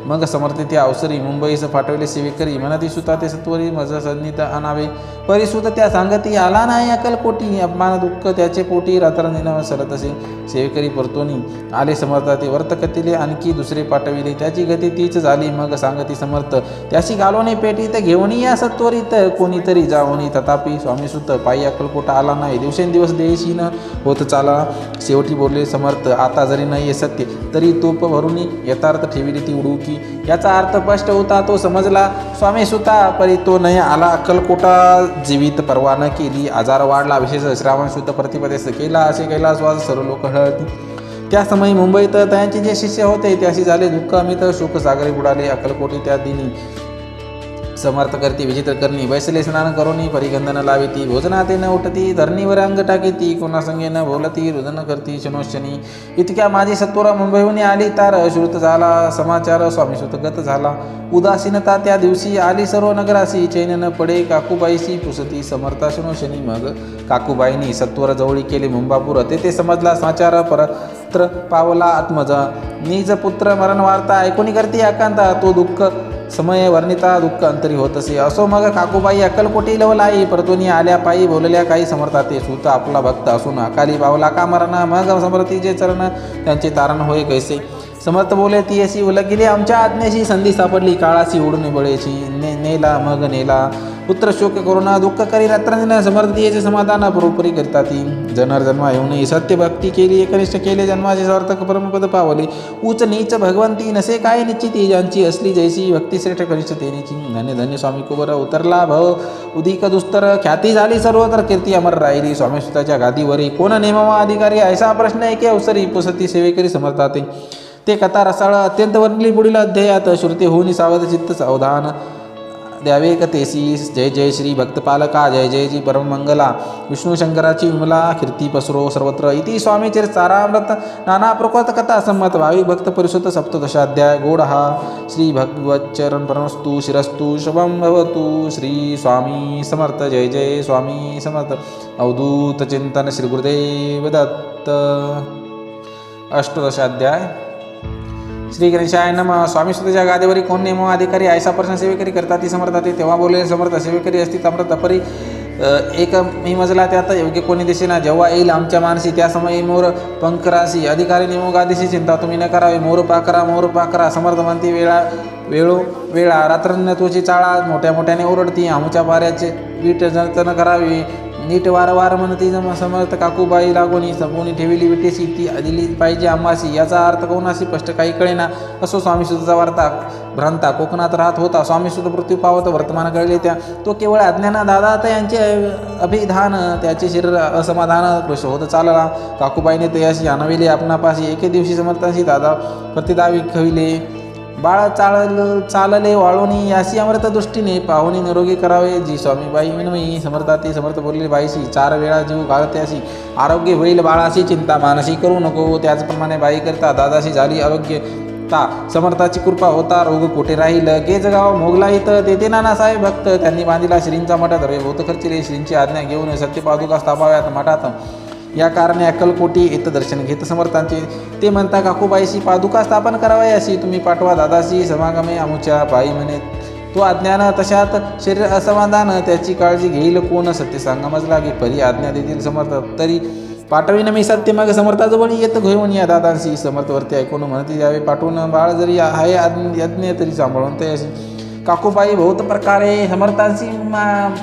मग समर्थे ते अवसरी मुंबईस फाटवले सेवेकरी. म्हणती सुता ते सत्वरी मज सन्नित आणावे. परिसुत त्या सांगती आला नाही अक्कलकोटी. अपमान दुःख त्याचे पोटी रात्रंदिन सरत असे. सेवेकरी परतोनी आले समर्था ते. वर्त कथिले आणखी दुसरे पाठविले. त्याची गती तीच झाली. मग सांगती समर्थ त्याशी घालोने पेटीत घेऊन या सत्वरित. कोणीतरी जाऊनी तथापि स्वामीसुत पायी अक्कलकोटा आला नाही. दिवसेंदिवस देशीन होत चाला. शेवटी बोलले समर्थ आता जरी नाही सत्य तरी तूप भरून यथार्थ ठेविली ती उडुकी. याचा अर्थ स्पष्ट होता तो समजला स्वामी सुता. परी तो नाही आला अक्कलकोटा. जीवित परवा न केली. आजार वाढला विशेष श्रावण शुद्ध प्रतिपदेश केला. असे कैलासवास सर्व लोक हळती. त्या समयी मुंबईत त्यांचे जे शिष्य होते त्याशी झाले दुःख अमित. शोक सागरी बुडाले अक्कलकोटी त्या दिनी. समर्थ करती विचित्र करणी. बैसले स्नान करोनी परिगंधन लाविती. भोजनाते न उठती धरणीवर अंग टाकीती. कोणासंगे न बोलती रुदन करती शनोशनी. इतक्या माझी सत्वरा मुंबईहून आली तार. श्रुत झाला समाचार स्वामीसुत गत झाला. उदासीनता त्या दिवशी आली सर्व नगरासी. चैन न पडे काकूबाईशी पुसती समर्था शनोशनी. मग काकूबाईंनी सत्वर जवळी केले मुंबापूर. तेथे समजला समाचार परत्र पावला आत्मजा. निज पुत्र मरण वार्ता ऐकून करती आकांता. तो दुःख समय वर्णिता दुःख अंतरी होत असे. असो मग काकूबाई अक्कलकोटी लवलाई. परतोनी आल्या पायी बोलल्या काही समर्थाते. सूत आपला भक्त असून अकाली पावला का मरणा. मग समर्थीचे चरण त्यांचे तारण होय कैसे. समर्थ बोले ती अशी उलगिली आमच्या आज्ञेशी. संधी सापडली काळाशी उडून बळेची. नेला मग नेला पुत्र शोक करुणा. दुःख करी रात्रंदिन समर्थीचे समाधान बरोबरी करता ती. जनर्जन्मा येऊन सत्य भक्ती केली. एकनिष्ठ केले जन्माचे सार्थक परमपद पावले. उच नीच भगवंती नसे काय निश्चिती. ज्यांची असली जैसी भक्ती श्रेष्ठ कनिष्ठ तेनीची. धन्य धन्य स्वामी कुबर उतरला भव उदिक दुस्तर. ख्याती झाली सर्वत्र कीर्ती अमर राहिली. स्वामीसुताच्या गादीवरी कोण नेमवा अधिकारी. ऐसा प्रश्न एके अवसरी पुसती सेवेकरी समर्थाते. ते कथा रसाळ अत्यंत वर्णली पुढील अध्यायात. श्रुती होऊन सावध चित्त सावधान द्यावे कथेसी. जय जय श्री भक्तपालका. जय जय जी परममंगला. विष्णू शंकराची विमला कीर्ती पसरो सर्वत्र. इति स्वामी चरितामृत नाना प्रकृत कथा संमत. भाविक भक्त परिषद सप्तदशाध्याय. गोड हा श्री भगवच्चरण परमस्तु शिरस्तु शुभम भवतु. श्री स्वामी समर्थ. जय जय स्वामी समर्थ. अवधूत चिंतन श्री गुरुदेव दत्त. अष्टदशाध्याय. श्री गणेशाय नमः. स्वामीसुताच्या गादीवरी कोण नेमो अधिकारी. ऐसा प्रश्न सेवेकरी करता ती समर्थाते. तेव्हा बोलले समर्थ सेवेकरी असती ताम्रत परी एक मी मजला त्यात योग्य कोणी दिसेना. जेव्हा येईल आमच्या मानसी त्या समयी मोर पंखरासी. अधिकारी नेमो गादीशी चिंता तुम्ही न करावे. मोर पाकरा मोर पाकरा. समर्थ म्हणती वेळा रात्रंदिन तुझी चाळा. मोठ्या मोठ्याने ओरडती. आमच्या पाऱ्याचे वीट जतन करावी. नीट वारंवार म्हणती समर्थ. काकूबाई लागोनी सपोनी ठेविली विटेशी. ती दिली पाहिजे आम्हाशी. याचा अर्थ कोणाशी स्पष्ट काही कळेना. असो स्वामीसुताचा वार्ता भ्रांता कोकणात राहत होता. स्वामीसुत मृत्यू पावत वर्तमान कळले त्या. तो केवळ अज्ञाना दादा यांचे अभिधान. त्याचे शरीर असमाधान कृश होत चालला. काकूबाईने तयाशी आणविले आपणापाशी. एके दिवशी समर्थांशी दादा प्रतिदावी खविले. बाळ चालले वाळोनी. याशी अमृत दृष्टीने पाहुणी निरोगी करावे. जी स्वामीबाई विनवी समर्थाती. समर्थ बोलले बाईशी 4 वेळा जीव घालत्याशी. आरोग्य होईल बाळाशी. चिंता मानसी करू नको. त्याचप्रमाणे बाई करता दादाशी झाली आरोग्य. समर्थाची कृपा होता रोग कुठे राहील. गेजगाव मोगला इथं तेथे नानासाहेब भक्त. त्यांनी बांधिला श्रींचा मठ. दरवे भोत खर्चिले. श्रींची आज्ञा घेऊन सत्यपादुका स्थापाव्यात मठात. या कारणे अक्कलकोटी येत दर्शन घेत समर्थांचे. ते म्हणता काकूबाईशी पादुका स्थापन करावयाशी. तुम्ही पाठवा दादाशी समागमे आमुच्या. बाई म्हणे तो अज्ञान तशात शरीर असमाधान. त्याची काळजी घेईल कोण. सत्य सांगा मजला की परी आज्ञा देतील समर्थ. तरी पाठवीन मी सत्य. मग समर्थाजवळ येत घेऊन या दादांशी. समर्थवरती ऐकून म्हणती यावे पाठवून. बाळ जरी आहे यज्ञ तरी सांभाळून तयाशी. काकूबाई बहुत प्रकारे समर्थांशी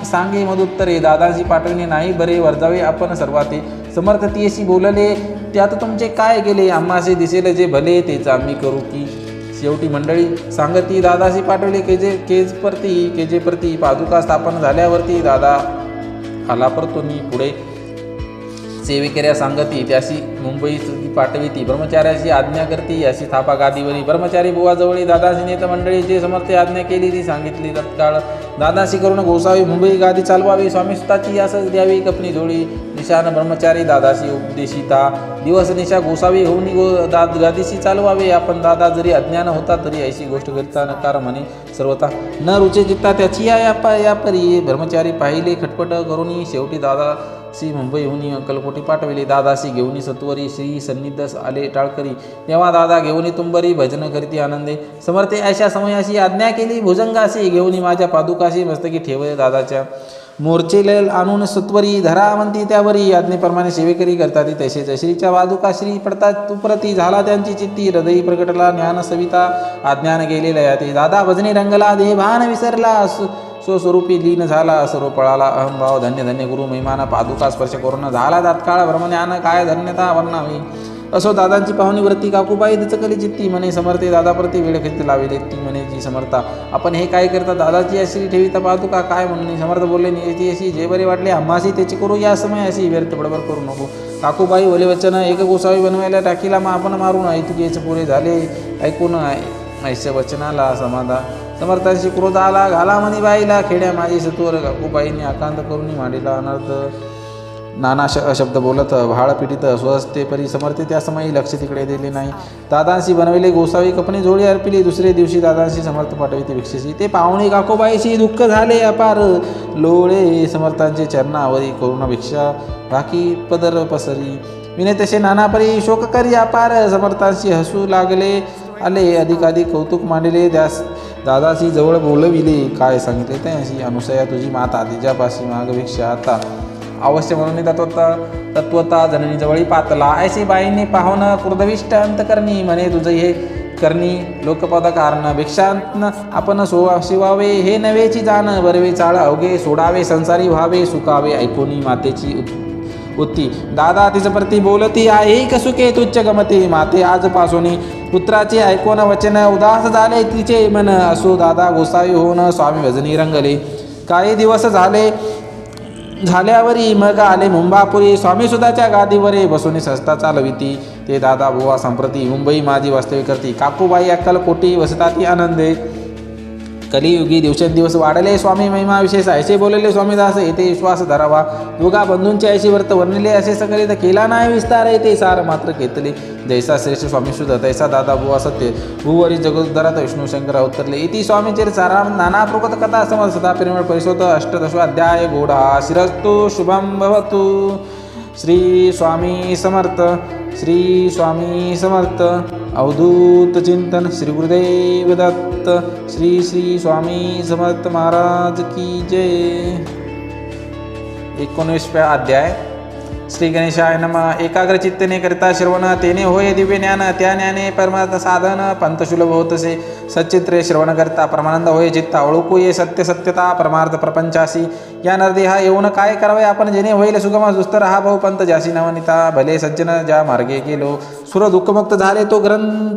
सांगे मदुत्तरे. दादांशी पाठविणे नाही बरे. वर्जावे आपण सर्वाते. समर्थ तीशी बोलले त्यात तुमचे काय गेले. आम्हासे दिसेल जे भले तेच आम्ही करू की. शेवटी मंडळी सांगती दादाशी पाठवले केजे प्रती. पादुका स्थापन झाल्यावरती दादा आला परतोनी. पुढे सेवेकऱ्या सांगती त्याशी मुंबईत पाठविती. ब्रह्मचार्याची आज्ञा करती. याशी थापा गादीवरी. ब्रह्मचारी बुवाजवळी दादाशी नेत मंडळी. जे समर्थ आज्ञा केली ती सांगितली तत्काळ. दादाशी करून गोसावी मुंबई गादी चालवावी. स्वामीसुताची यास द्यावी कपनी जोळी. निशान ब्रह्मचारी दादाशी उपदेशिता दिवस निशा गोसावी होऊन गादीशी चालवावे. आपण दादा जरी अज्ञान होता तरी ऐशी गोष्ट करिता नकार म्हणे सर्वथा न रुचे चित्ता त्याची या परी ब्रह्मचारी पाहिले खटपट करून शेवटी दादासी मुंबईहून अक्कलकोटी पाठविले. दादासी घेऊन सत्वरी श्री सन्निध आले टाळकरी. तेव्हा दादा घेऊन तुंबरी भजन करीती आनंदे. समर्थे अशा समयाशी आज्ञा केली भुजंगाशी घेऊन माझ्या पादुकाशी मस्तकी ठेवले. दादाच्या मोर्चे आणून सत्वरी धरा म्हणती त्यावरी आज्ञेप्रमाणे सेवेकरी करतात तसेच श्रीच्या वादुका श्री पडतात तुप्रती झाला त्यांची चित्ती. हृदयी प्रकटला ज्ञान सविता अज्ञान गेलेला याते. दादा भजनी रंगला देह भान विसरला स्वस्वरूपी लीन झाला. सर्व पळाला अहमभाव धन्य धन्य गुरु महिमाना पादुका स्पर्श करून झाला तात्काळ ब्रह्मज्ञान काय धन्यता वर्णावी. असो दादांची पाहुणी वृत्ती काकूबाई दचकली चित्ती म्हणे समर्थे दादाप्रती वेळ खेळती लाविले ती म्हणे जी समर्था आपण हे काय करता दादाची अशी ठेवीता पादुका काय म्हणून समर्थ बोलले नियती अशी जे बरे वाटले आम्हाशी त्याची करू या समय अशी व्यर्थ बडबड करू नको. काकूबाई ओले वचन एक गोसावी बनवायला टाकीला मग आपण मारून ऐतुकेच पुरे झाले ऐकून ऐश्य वचनाला समाधान समर्थांशी क्रोध आला घाला म्हणे बाईला खेड्या माझी सत्वर. काकूबाईने आकांत करून मांडीला अनर्थ नाना शब्द बोलत भाळ पिटीत स्वस्ते परी समर्थे त्या समयी लक्ष तिकडे दिले नाही. दादांशी बनविले गोसावी कपनी जोडी अर्पिली. दुसरे दिवशी दादांशी समर्थ पाठविते भिक्षेशी. ते पाहुणे काकोबाईशी दुःख झाले अपार लोळे समर्थांचे चरणावरी करुणा भिक्षा बाकी पदर पसरी. विने तसे नाना परी शोक करी अपार समर्थांशी हसू लागले आले अधिकाधिक कौतुक मांडले. त्यास दादाशी जवळ बोलविले काय सांगितले त्याशी अनुसया तुझी माता तिच्यापाशी माग भिक्षा आता अवश्य म्हणून तत्वता जननी जवळी पातला. ऐशी बाईंनी पाहुन कृदविष्ट अंत करणी म्हणे तुझे हे करणी लोकपद कारण भिक्षांत आपण शिवावे हे नवेची जाण. बरवे चाळ अवघे सोडावे संसारी व्हावे सुकावे ऐकोनी मातेची उत्ती. दादा तिचं प्रती बोलती आहे कसुके तुच्छ गमते माते आजपासून पुत्राचे ऐकोन वचन उदास झाले तिचे मन. असो दादा गोसावी होऊन स्वामी भजनी रंगले. काही दिवस झाल्यावरी मग आले मुंबापुरी स्वामी सुधाच्या गादीवरे बसून संस्था चालविती. ते दादा बुवा संप्रती मुंबई माझी वास्तव्य करती. काकूबाई अक्कलकोटी वसताती आनंदे. कलियुगी दिवसेंदिवस वाढले स्वामी महिमा विशेष ऐसे बोलले स्वामीदास येथे विश्वास धरावा. दोघा बंधूंचे ऐशी व्रत वर्णिले असे सगळे तर केला नाही विस्तार येते सार मात्र केतले. जैसा श्रेष्ठ स्वामी शुद्ध तैसा दादा बुवा सत्य भूवरी जगोद्धरात विष्णू शंकर अवतरले. इति स्वामीचरित सारा नाना प्रोगत कथा समज सदा परिमळ परिशोध अष्टदशाध्याय गोडा शिरस्तु शुभम भवतु. श्री स्वामी समर्थ श्री स्वामी समर्थ. अवधूत चिंतन श्री गुरुदेव दत्त. श्री श्री स्वामी समर्थ महाराज की जय. 19वा अध्याय. श्री गणेशाय नमः. एकाग्र चित्तेने करिता श्रवण तेने होय दिव्य ज्ञान. त्या ज्ञाने परमार्थ साधन पंथ सुलभ होतसे. सच्चित्रे श्रवण करता परमानंद होय चित्ता. ओळखू ये सत्य सत्यता परमार्थ प्रपंचासी. या नरदेहा येऊन काय करावे आपण जेणे होईल सुगम दुस्तर हा भाऊ पंथ ज्यासी नवनिता. भले सज्जन ज्या मार्गे गेलो सुर दुःखमुक्त झाले तो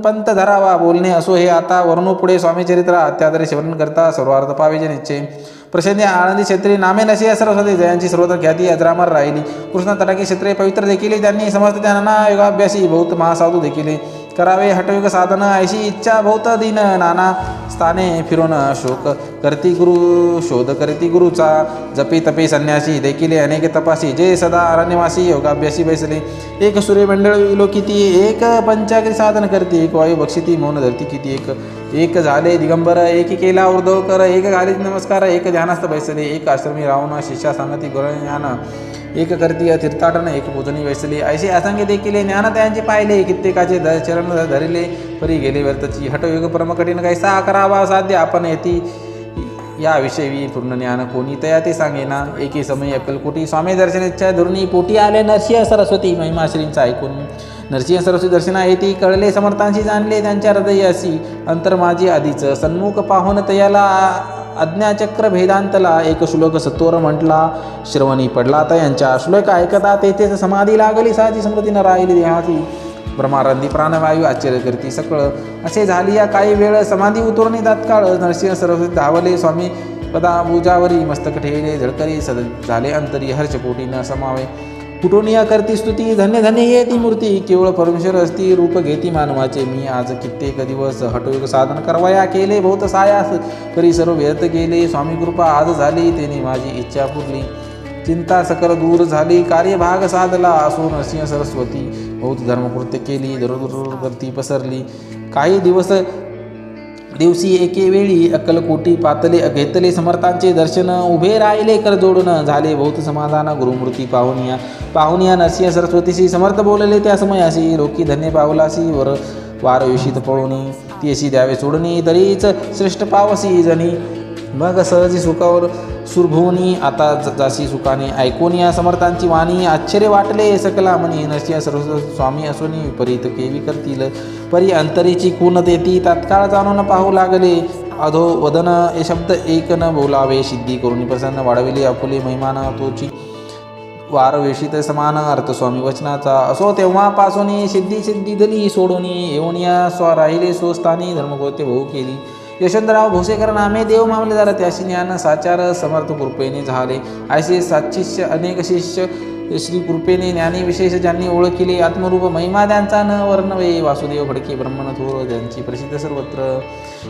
पंथ धरावा. बोलणे असो हे आता वर्णू पुढे स्वामी चरित्र अत्यादरे श्रवण करता सर्वार्थ पावेजे निश्चय. प्रसिद्धी आनंदी क्षेत्री नामे नशी सरस्वती जयांची सर्वत्र ख्याती अजरामर राहिली. कृष्ण तटाकी क्षेत्रे पवित्र देखील त्यांनी समस्त त्यांना योगाभ्यासी बहुत महासाधू देखील. करावे हठयोग साधन ऐशी इच्छा बहुत दिन. नाना स्थाने फिरून शोक करती गुरु शोध करती गुरुचा. जपी तपी संन्यासी देखील अनेक तपासी. जे सदा अरण्यवासी योगाभ्यासी बैसले. एक सूर्यमंडळ विलोकिती एक पंचाग्री साधन करती. एक वायू बक्षिती मौन धरती किती. एक झाले दिगंबर एक केला उर्धव कर. एक घाली नमस्कार एक ध्यानस्थ बैसले. एक आश्रमी रावण शिष्या सांगती गुरुज्ञान. एक करती तीर्थाटन एक पूजनी वैसले. ऐसे असंख्य देखील ज्ञान त्यांचे पाहिले. कित्येकाचे चरण धरिले परी गेले व्यर्थची. हठयोग परम कठीण कैसा करावा साध्य आपण येती याविषयी पूर्ण ज्ञान कोणी तया ते सांगेना. एके समय अक्कलकोटी स्वामी दर्शन इच्छा धुरणी पोटी आले नरसिंह सरस्वती महिमा श्रींचा ऐकून. नरसिंह सरस्वती दर्शना येती कळले समर्थांशी जाणले त्यांच्या हृदयासी. अंतर माझी आधीच सन्मुख पाहून तयाला अज्ञाचक्र भेदांतला. एक श्लोक सत्वर म्हटला श्रवणी पडला तयांच्या. श्लोक ऐकता तेथेच समाधी लागली साची स्मृती न राहिली देहाची. ब्रह्मारंदी प्राणवायू आश्चर्य करती सकळ. असे झाली या काही वेळ समाधी उतरणे तात्काळ. नरसिंह सरस्वती धावले स्वामी पदाभुजावरी मस्तक ठेवले झळकरी झाले अंतरी हर्षपोटी न समावे. कुटोनिया करती स्तुती धन्य धन्य ये ती मूर्ती. केवळ परमेश्वर असती रूप घेती मानवाचे. मी आज कित्येक दिवस हठयोग साधन करवया केले बहुत सायास. करी सर्व व्यर्थ गेले स्वामी कृपा आज झाली तेने माझी इच्छा पुरली. चिंता सकल दूर झाली, कार्यभाग साधला. असो नरसिंह सरस्वती बहुत धर्मकृत्य केली, दुर्गती पसरली. काही दिवशी एके वेळी अक्कलकोटी पातले घेतले समर्थांचे दर्शन. उभे राहिले कर जोडून, झाले बहुत समाधान. गुरुमूर्ती पाहुनिया नरसिंह सरस्वतीशी समर्थ बोलले त्या समयासी. लोकी धन्य पावलासी वार विषित पळोनी, ती अशी द्यावे सोडणी. तरीच श्रेष्ठ पावसी जनी, मग सहजी सुखावर सुरभोनी. आता जासी सुखाने ऐकून या समर्थांची वाणी. आश्चर्य वाटले सकला मनी. नरसिंह सरस्वती स्वामी असोनी विपरीत केवी करतील. परी अंतरीची खून देती, तात्काळ जाणून पाहू लागले. अधो वदन शब्द एक न बोलावे, सिद्धी करून प्रसन्न वाढविले. आपुले महिमान तोची वार वेशित समान. अर्थ स्वामी वचनाचा असो तेव्हापासून सिद्धी दली सोडून. येऊन या राहिले स्वस्थानी, धर्मकृत्य भाऊ केली. यशवंतराव भोसेकर नामे देव मामले झाला. त्याशी ज्ञान साचार समर्थ कृपेने झाले. ऐसे सातशिष्य अनेक शिष्य श्री कृपेने ज्ञानी विशेष ज्यांनी ओळखिले. आत्मरूप महिमा त्यांचा न वर्णवे. वासुदेव फडके ब्रह्मण थोर, त्यांची प्रसिद्ध सर्वत्र.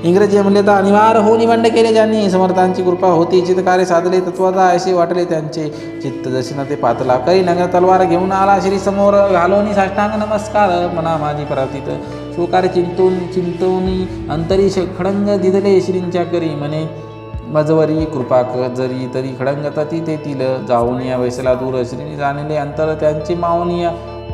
इंग्रजी अमूल्यता अनिवार्य हो निबंध केले ज्यांनी. समर्थांची कृपा होती, चितकार्य साधले तत्वाचा. ऐसे वाटले त्यांचे चित्त दर्शन ते पातला. करी नगर तलवार घेऊन आला श्री समोर. घालोनी साष्टांग नमस्कार, मना माझी परातीत. स्वकार्य चिंतवनी अंतरी खडंग दिदले. श्रींच्या करी म्हणे मजवरी कृपा जरी, तरी खडंगता ती तेतील. जाऊन या वैसला दूर, श्रीनी जाणले अंतर त्यांची माऊनिया.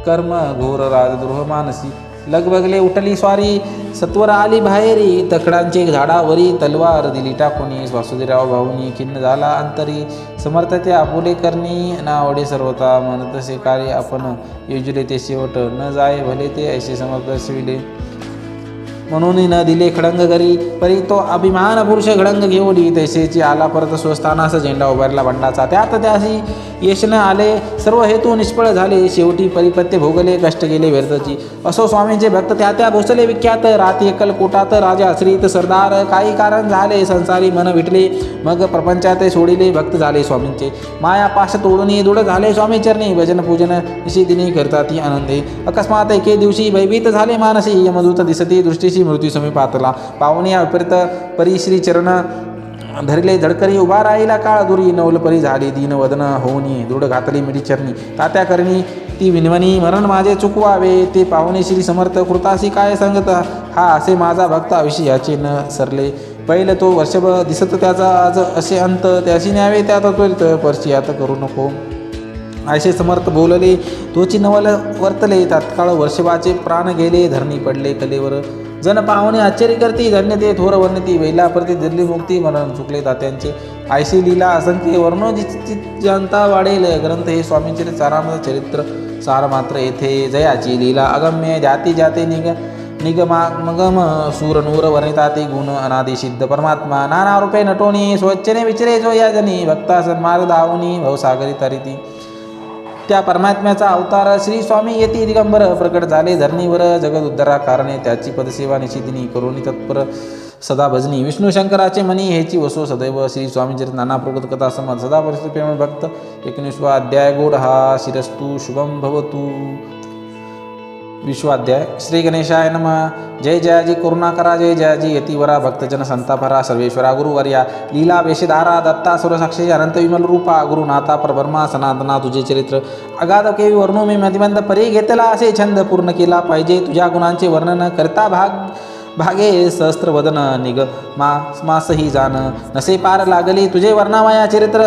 कर्म घोर राजद्रोह मानसी, लगबगले उठली स्वारी. सत्वर आली बाहेरी, तकडांचे झाडावरी. तलवार दिली टाकूनी, वासुदेवराव भाऊनी. खिन्न झाला अंतरी, समर्थ ते आपुले करणी. नावडे सर्वता मन तसे कार्य आपण योजले ते शेवट. न जाय भले ते ऐसे समर्थ शिविले. म्हणून न दिले खडंग घरी, परी तो अभिमान पुरुष खडंग घेऊन. तैसेची आला परत स्वस्थानास, झेंडा उभारला बंडाचा. त्यात त्यासी यश न आले, सर्व हेतू निष्फळ झाले. शेवटी परिपत्य भोगले, कष्ट गेले व्यर्थची. असो स्वामींचे भक्त त्या भोसले विख्यात. राती अक्कलकोटात राजा आश्रित सरदार. काही कारण झाले संसारी मन विटले. मग प्रपंचात सोडिले, भक्त झाले स्वामींचे. माया पाश तोडून दृढ झाले स्वामी चरणी. भजन पूजन निशी दिनी करताती आनंदे. अकस्मात एके दिवशी भयभीत झाले मानसी. यमदूत दिसती दृष्टीशी मृत्यू समीपातला. पाहुनिया विपरीत परी श्री चरण धरले झडकरी. उभा राहिला काळ दुरी. नवलपरी झाली दीन वदन होऊनी. दृढ घातली मिठी चरणी. तात्या करणी ती विनवणी, मरण माझे चुकवावे. ते पाहुणे श्री समर्थ कृतासी काय सांगत. हा असे माझा भक्त आयुष्य याचे न सरले. पहिले तो वर्षभर दिसत त्याचा आज असे अंत. त्याशी न्यावे त्यात त्वरित, परशी आता करू नको. ऐसे समर्थ बोलले, तोची नवल वर्तले. तात्काळ वर्षभाचे प्राण गेले. धरणी पडले कलेवर. जन पाहुणे आश्चर्य करती. धन्य ते थोर वर्णती. वेला प्रती दिल्ली मुक्ती, मरण चुकले तात्यांचे. ऐशी लीला असंख्य वर्णो जनता वाढेल. ग्रंथ हे स्वामींचे चारामृत चरित्र सार मात्र येथे. जयाची लीला अगम्य, जाती जाते निगमागम. सूर नूर वर्णिता ते गुण अनादि सिद्ध परमात्मा. नाना रूपे नटोनी, स्वच्छने विचरे जो या जनी. भक्ता सन्मार्ग धावनी, भवसागरी तरिती. त्या परमात्म्याचा अवतार श्री स्वामी येती दिगंबर. प्रकट झाले धरणीवर, जगद उद्धारा कारणे. त्याची पदसेवा निशिदिनी, करुणी तत्पर सदा भजनी. विष्णू शंकराचे मनी हेची वसो सदैव. श्री स्वामीचरित नाना प्रगत कथा समज. सदा परिस्थिती प्रेम भक्त. 19वा अध्याय गोड हा. शिरस्तु शुभम भवतु. 20वा अध्याय. श्री गणेशाय नमः. जय जयाजी करुणाकरा, जय जयाजी यतिवरा. भक्तजन संतापरा, सर्वेश्वरा गुरुवर्या. लीला वेशधारा, दत्ता सर्वसाक्षी, अनंत विमल रूपा. गुरुनाथा परब्रह्मा सनातना तुझे चरित्र. अगाध केवी वर्णू मी मतिमंद. परी घेतला असे छंद, पूर्ण केला पाहिजे तुझ्या गुणांचे वर्णन. करता भागे सहस्त्रवदन. मासही जाण नसे पार लागली तुझे वर्णामाया चरित्र.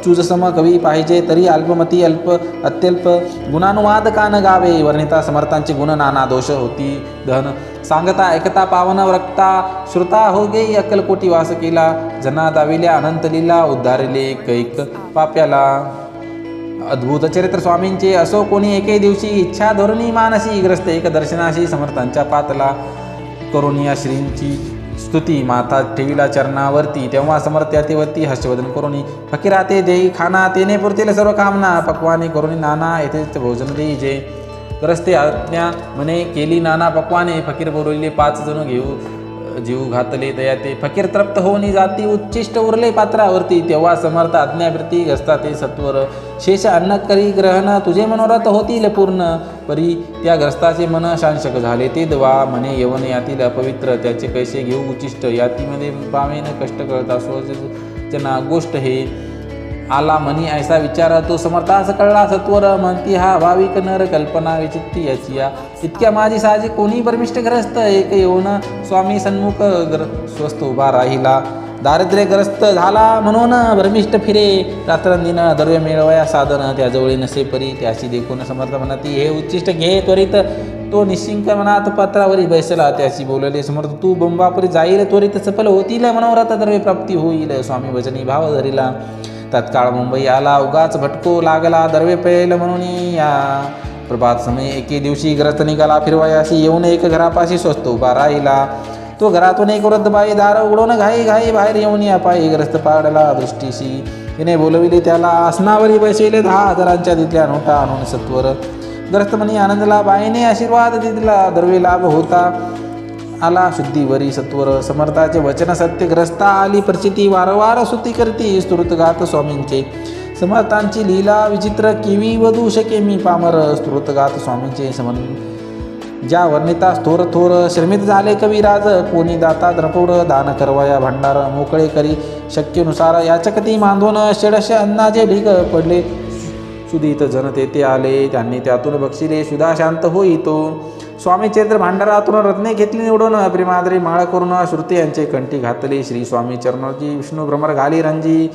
चुजसम कवी पाहिजे तरी अल्पमती अत्यल्प. गुणानुवाद कान गावे. वर्णिता समर्थांचे गुण नाना दोष होती धन. सांगता ऐकता पावन वक्ता. श्रुता हो गे अक्कलकोटी वास केला. जना दाविल्या अनंत लीला. उद्धारले कैक पाप्याला. अद्भुत चरित्र स्वामींचे. असो कोणी एके दिवशी इच्छा धोरणी मानसी. ग्रस्त एक दर्शनाशी समर्थांच्या पातला. करुनिया श्रींची स्तुती माता ठेविला चरणावरती. तेव्हा समर्थ यातीवरती हर्षवदन करुणी. फकीरा ते देई खाना, तेने पुरतील सर्व कामना. पक्वाने करुणी नाना, येथेच भोजन देई जे. ग्रस्ते आज्ञा म्हणे केली नाना पक्वाने. फकीर बोलवले 5 जण जीव घातले दया ते. फकीर तृप्त होऊन जाती उच्चिष्ट उरले पात्रावरती. तेव्हा समर्थ आज्ञावृत्ती गस्ता ते सत्वर. शेष अन्न करी ग्रहण, तुझे मनोरथ होतील पूर्ण. परी त्या ग्रस्ताचे मन शांशक झाले. ते दवा म्हणे यवन यातील अपवित्र. त्याचे कैसे घेऊ उच्चिष्ट. यातीमध्ये पावेन कष्ट कळता. स्वजना गोष्ट हे आला मनी ऐसा विचार तो समर्थास कळला सत्वर म्हणती हा भाविक नर कल्पना विचित्ती याची या इतक्या माझी साजी कोणी परमिष्ट ग्रस्त एक येऊन स्वामी सन्मुख स्वस्त उभा राहिला दारिद्र्यग्रस्त झाला म्हणून भ्रमिष्ट फिरे रात्रंदिन द्रव्य मिळवया साधन त्याजवळी नसे परी त्याची देखून समर्थ म्हणती हे उच्चिष्ट घे त्वरित तो निश्चिंक मनात पत्रावरी बैसला त्याची बोलले समर्थ तू बंबापरी जाईल त्वरित सफल होतील मनोरथ द्रव्य प्राप्ती होईल स्वामी वचनी भाव धरिला तत्काळ मुंबई आला उगाच भटको लागला द्रव्य पेल म्हणून या प्रभात समय एके दिवशी ग्रस्त निघाला फिरवायाशी येऊन एक घरापाशी स्वस्त उभा राहिला तो घरातून एक वृद्ध बाई दार उघडून घाई घाई बाहेर येऊन या पायी ग्रस्त पाडला दृष्टीशी तिने बोलविले त्याला आसनावरी बसविले 10,000च्या तिथल्या नोटा आणून सत्वर ग्रस्त म्हणी आनंदला बाईने आशीर्वाद दिला द्रव्य लाभ होता आला शुद्धीवरी सत्वर समर्थाचे वचन सत्य ग्रस्ता आली प्रचिती वारंवार स्तुती करती स्तुतगात स्वामींचे समर्थांची लीला विचित्र किवी वधू शके मी पामर स्तुतगात स्वामींचे समन ज्या वर्णिता थोर थोर श्रमित झाले कविराज कोणी दाता द्रपूर दान करवाया भांडार मोकळे करी शक्यनुसार याचकती मांधून षडश अन्नाचे ढीग पडले सुदीत जन तेथे आले त्यांनी त्यातून बक्षिले सुधा शांत होई तो स्वामी चैत्र भांडारातून रत्ने घेतली निवडून प्रेमादरी माळ करून श्रुती यांचे कंठी घातले श्री स्वामी चरणोजी विष्णू भ्रमर घाली रंजी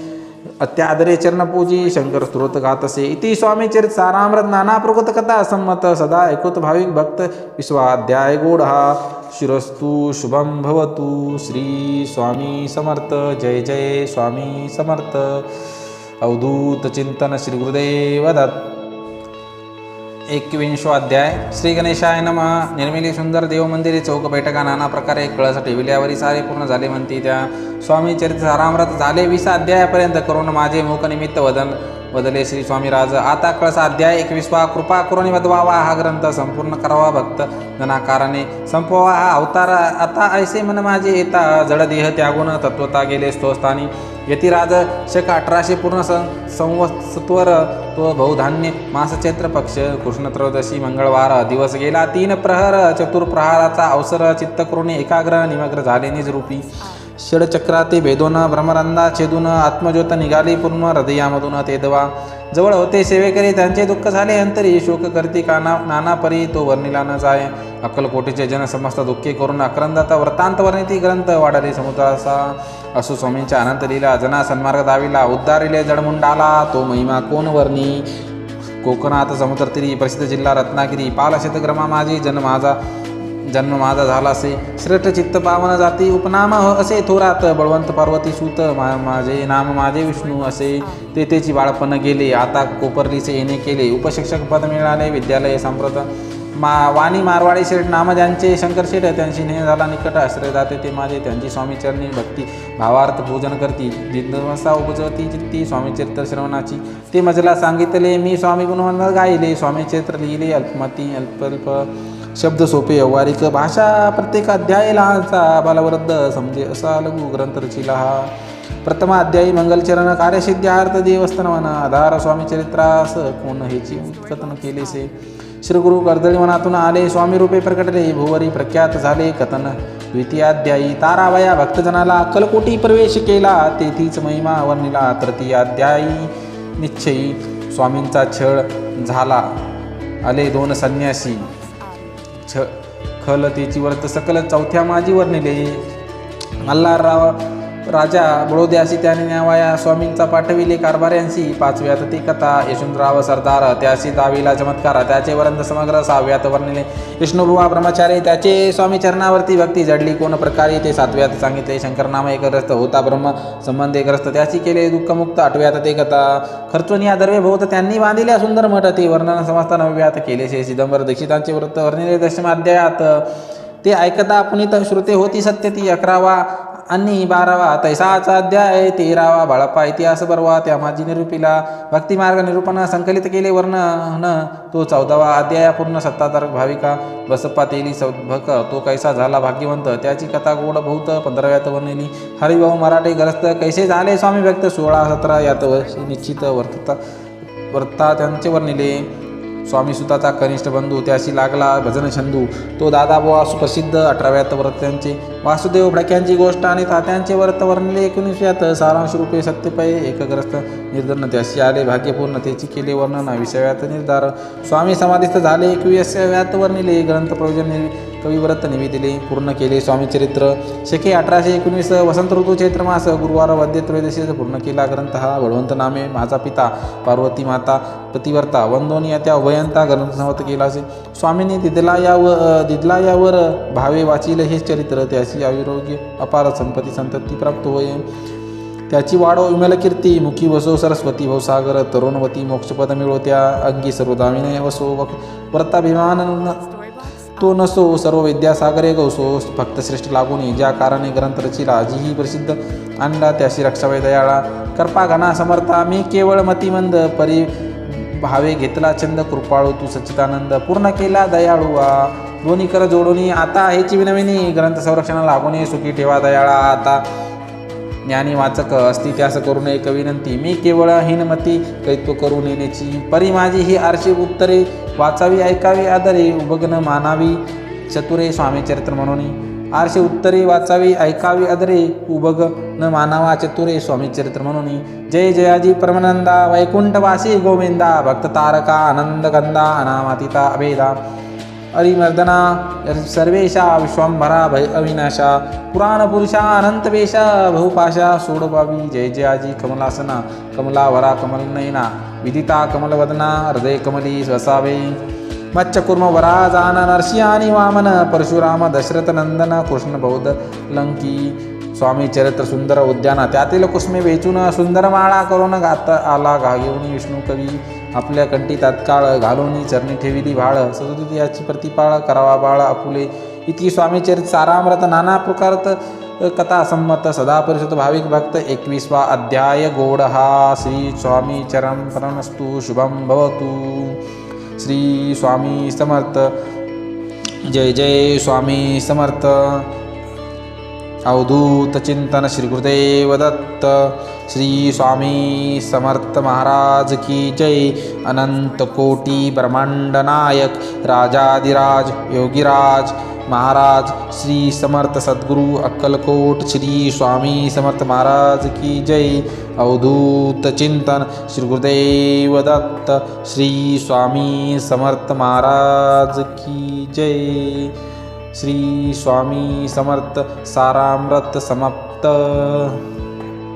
अत्यादरे चरणपूजी शंकर स्तोत्र गातसे इति स्वामी चरित सारामृत नाना प्रकृत कथा संमत सदा ऐकूत भाविक भक्त विश्वाध्याय गोड हा शिरस्तु शुभम भवतु श्री स्वामी समर्थ जय जय स्वामी समर्थ अवधूत चिंतन श्री गुरुदेव दत्त 21 अध्याय श्री गणेशाय नमः निर्मिली सुंदर देव मंदिरे चौक बैठका नाना प्रकारे कळस टेविल्यावरी सारे पूर्ण झाले म्हणती त्या स्वामी चरित्र सारामृत झाले 20 अध्यायापर्यंत करून माझे मुख निमित्त बदले श्री स्वामी राज आता कळसा अध्याय 21 कृपा करून वदवावा हा ग्रंथ संपूर्ण करावा भक्त जनाकाराने संपवा हा अवतार आता ऐसे मन माझे येता जडदेह त्यागून तत्वता गेले स्थोस्थानी यतिराज शक 1800 पूर्ण संवत्सर तो बहुधान्य मास चैत्र पक्ष कृष्ण त्रयोदशी मंगळवार दिवस गेला 3 प्रहर चतुर्प्रहाराचा अवसर चित्त करून एकाग्र निमग्न झाले निजरूपी षडचक्राते भेदून भ्रमरंदा छेदून आत्मज्योत निघाली पूर्ण हृदयामधून तेदवा जवळ होते सेवेकरी त्यांचे दुःख झाले अंतरी शोक करती नाना परी तो वर्णिला न जाय अक्कलकोटीचे जन समस्त दुःखे करून अक्रंदात वृत्तांत वर्णिती ग्रंथ वाढले समुद्रासा असो स्वामींच्या अनंत लीला जना सन्मार्ग दाविला उद्धारिले जडमुंडाला तो महिमा कोण वर्णी कोकणात समुद्रतीरी प्रसिद्ध जिल्हा रत्नागिरी पालशतग्रमा माझी जन्म माझा झाला असे श्रेष्ठ चित्त पावन जाती उपनाम असे थोरात बळवंत पार्वती सूत माझे नाम माझे विष्णू असे तेथेची बाळपण गेले आता कोपरलीचे येणे केले उपशिक्षक पद मिळाले विद्यालय संप्रत वाणी मारवाडी शेठ नाम ज्यांचे शंकर शेठ त्यांची नेह झाला निकट आश्रय जाते ते माझे त्यांची स्वामी चरणी भक्ती भावार्थ पूजन करती दिनवसा उपजवती चित्ती स्वामी चरित्र श्रवणाची ते मजला सांगितले मी स्वामी गुणवंत गायले स्वामी चरित्र लिहिले अल्पमती अल्प शब्द सोपे व्यवहारिक भाषा प्रत्येक अध्याय लहानचा बालवृद्ध समजे असा लघु ग्रंथ रचिला हा प्रथम अध्यायी मंगलचरण कार्यसिद्ध्यार्थ देवस्थान आधार स्वामी चरित्रास कोण हेची उत्कथन केलेसे श्रीगुरु कर्दळी मनातून आले स्वामी रूपे प्रकटले भुवरी प्रख्यात झाले कथन द्वितीयाध्यायी तारावया भक्तजनाला अक्कलकोटी प्रवेश केला तेथीच महिमा वर्णिला तृतीयाध्यायी निश्चयी स्वामींचा छळ झाला आले 2 संन्यासी खलतेची व्रत सकल चौथ्या माझी वर्णिले मल्हारराव राजा बडोद्यासी त्याने न्यावाया स्वामींचा पाठविले कारभाऱ्यांशी 5व्यात ती कथा यशवंतराव सरदार त्याशी दाविला चमत्कार त्याचे वरंद समग्र 6व्यात वर्णिले विष्णुबुवा ब्रह्मचारी त्याचे स्वामी चरणावरती भक्ती जडली कोण प्रकारे ते 7व्यात सांगितले शंकरनाम एकग्रस्त होता ब्रह्म संबंध एकग्रस्त त्याची केले दुःखमुक्त 8व्यात ते कथा खर्चून या दर्वे भोवत त्यांनी बांधिल्या सुंदर मठ ते वर्णन समजता 9व्यात केले शे चिदंबर दीक्षितांचे व्रत वर्णिले 10व्यात ते ऐकता पुनीत श्रुते होती सत्य ती 11वा आणि 12वा तैसाचा अध्याय 13वा बाळप्पा इतिहास बरवा त्या माझी निरूपिला भक्तिमार्ग निरूपण संकलित केले वर्णन तो 14वा अध्याय पूर्ण 77 भाविका बसप्पा तेली सौभक तो कैसा झाला भाग्यवंत त्याची कथा गोड बहुत 15व्यात वर्णिली हरिभाऊ मराठे ग्रस्त कैसे झाले स्वामी भक्त 16-17 यात निश्चित वर्ता त्यांचे वर्णिले स्वामी सुताचा कनिष्ठ बंधू त्याशी लागला भजन छंदू. तो दादाबुवा सुप्रसिद्ध 18व्यात व्रत त्यांचे वासुदेव भडक्यांची गोष्ट आणि तात्यांचे व्रत वर्णले 19व्यात सारांश रूपे सत्यपय एकग्रस्त निर्धन त्याशी आले भाग्यपूर्णतेची केले वर्णन 20व्यात निर्धार. स्वामी समाधिस्थ झाले 21व्यात वर्णिले ग्रंथ प्रयोजन कविव्रत निवेदिले पूर्ण केले स्वामी चरित्र. शके 1819 वसंत ऋतू चैत्र मास गुरुवार वद्य त्रयोदशीचा पूर्ण केला ग्रंथ हा. बळवंत नामे माझा पिता पार्वती माता पतिवर्ता वंदोनिया त्या उभयंता ग्रंथ समाप्त केला असे. स्वामींनी दिदला यावर भावे वाचिले हे चरित्र. त्याची आयुरोग्य अपार संपत्ती संतती प्राप्त होय. त्याची वाढो विमल कीर्ती मुखी वसो सरस्वती भवसागर तरुणवती मोक्षपद मिळो त्या अंगी सर्वदा विनय वसो व्रताभिमान तो नसो सर्व विद्यासागरे गौसो भक्त श्रेष्ठ लागून ज्या कारणे ग्रंथ रचिला जीही प्रसिद्ध आणला त्याशी रक्षावय दयाळा कर्पा घना समर्था मी केवळ मतिमंद परी भावे घेतला छंद कृपाळू तू सच्चिदानंद पूर्ण केला दयाळूआ दोन्ही कर जोडून आता हेची विनविनी ग्रंथ संरक्षणाला लागून सुखी ठेवा दयाळा आता ज्ञानी वाचक असती त्यास करू नये कविनंती मी केवळ हीनमती कैत्व करू नेण्याची परी माझी ही आरशी उत्तरे वाचावी ऐकावी आदरे उभगन मानावी चतुरे स्वामी चरित्र म्हणून आरशी उत्तरे वाचावी ऐकावी आदरे उभग न मानावा चतुरे स्वामी चरित्र म्हणून जय जयाजी परमानंदा वैकुंठवासी गोविंदा भक्त तारका आनंद गंधा अनामातिता अभेदा अरिमर्दना सर्वेशा विश्वंभरा भय अविनाशा पुराण पुरुषा अनंतवेशा बहुपाशा सोडबावी जय जयाजी कमलासना कमलावरा कमलनयना विदिता कमलवदना हृदय कमली स्वसावे मच्छकुर्म वराजान नरसिंहानी वामन परशुराम दशरथ नंदन कृष्ण बौद्ध लंकी स्वामी चरित्र सुंदर उद्यान त्यातील कुसमे वेचून सुंदर माळा करून गाता आला घेऊन विष्णू कवी आपल्या कंठी तात्काळ घालून चरणी ठेविली भाळ सदोदित याची प्रतिपाळ करावा बाळ आपुले इतकी स्वामी चरित्र सारामृत नाना प्रकारत कथा संमत सदा परिषद भाविक भक्त 21वा अध्याय गोड हा. श्री स्वामी चरण प्रणस्तु शुभम भवतु. श्री स्वामी समर्थ. जय जय स्वामी समर्थ. अवधूत चिंतन श्री गुरुदेव दत्त. श्री स्वामी समर्थ महाराज की जय. अनंत कोटी ब्रह्मांड नायक राजाधिराज योगीराज महाराज श्री समर्थ सद्गुरु अक्कलकोट श्री स्वामी समर्थ महाराज की जय. अवधूत चिंतन श्री गुरुदेव दत्त. श्री स्वामी समर्थ महाराज की जय. श्री स्वामी समर्थ. सारामृत समाप्त.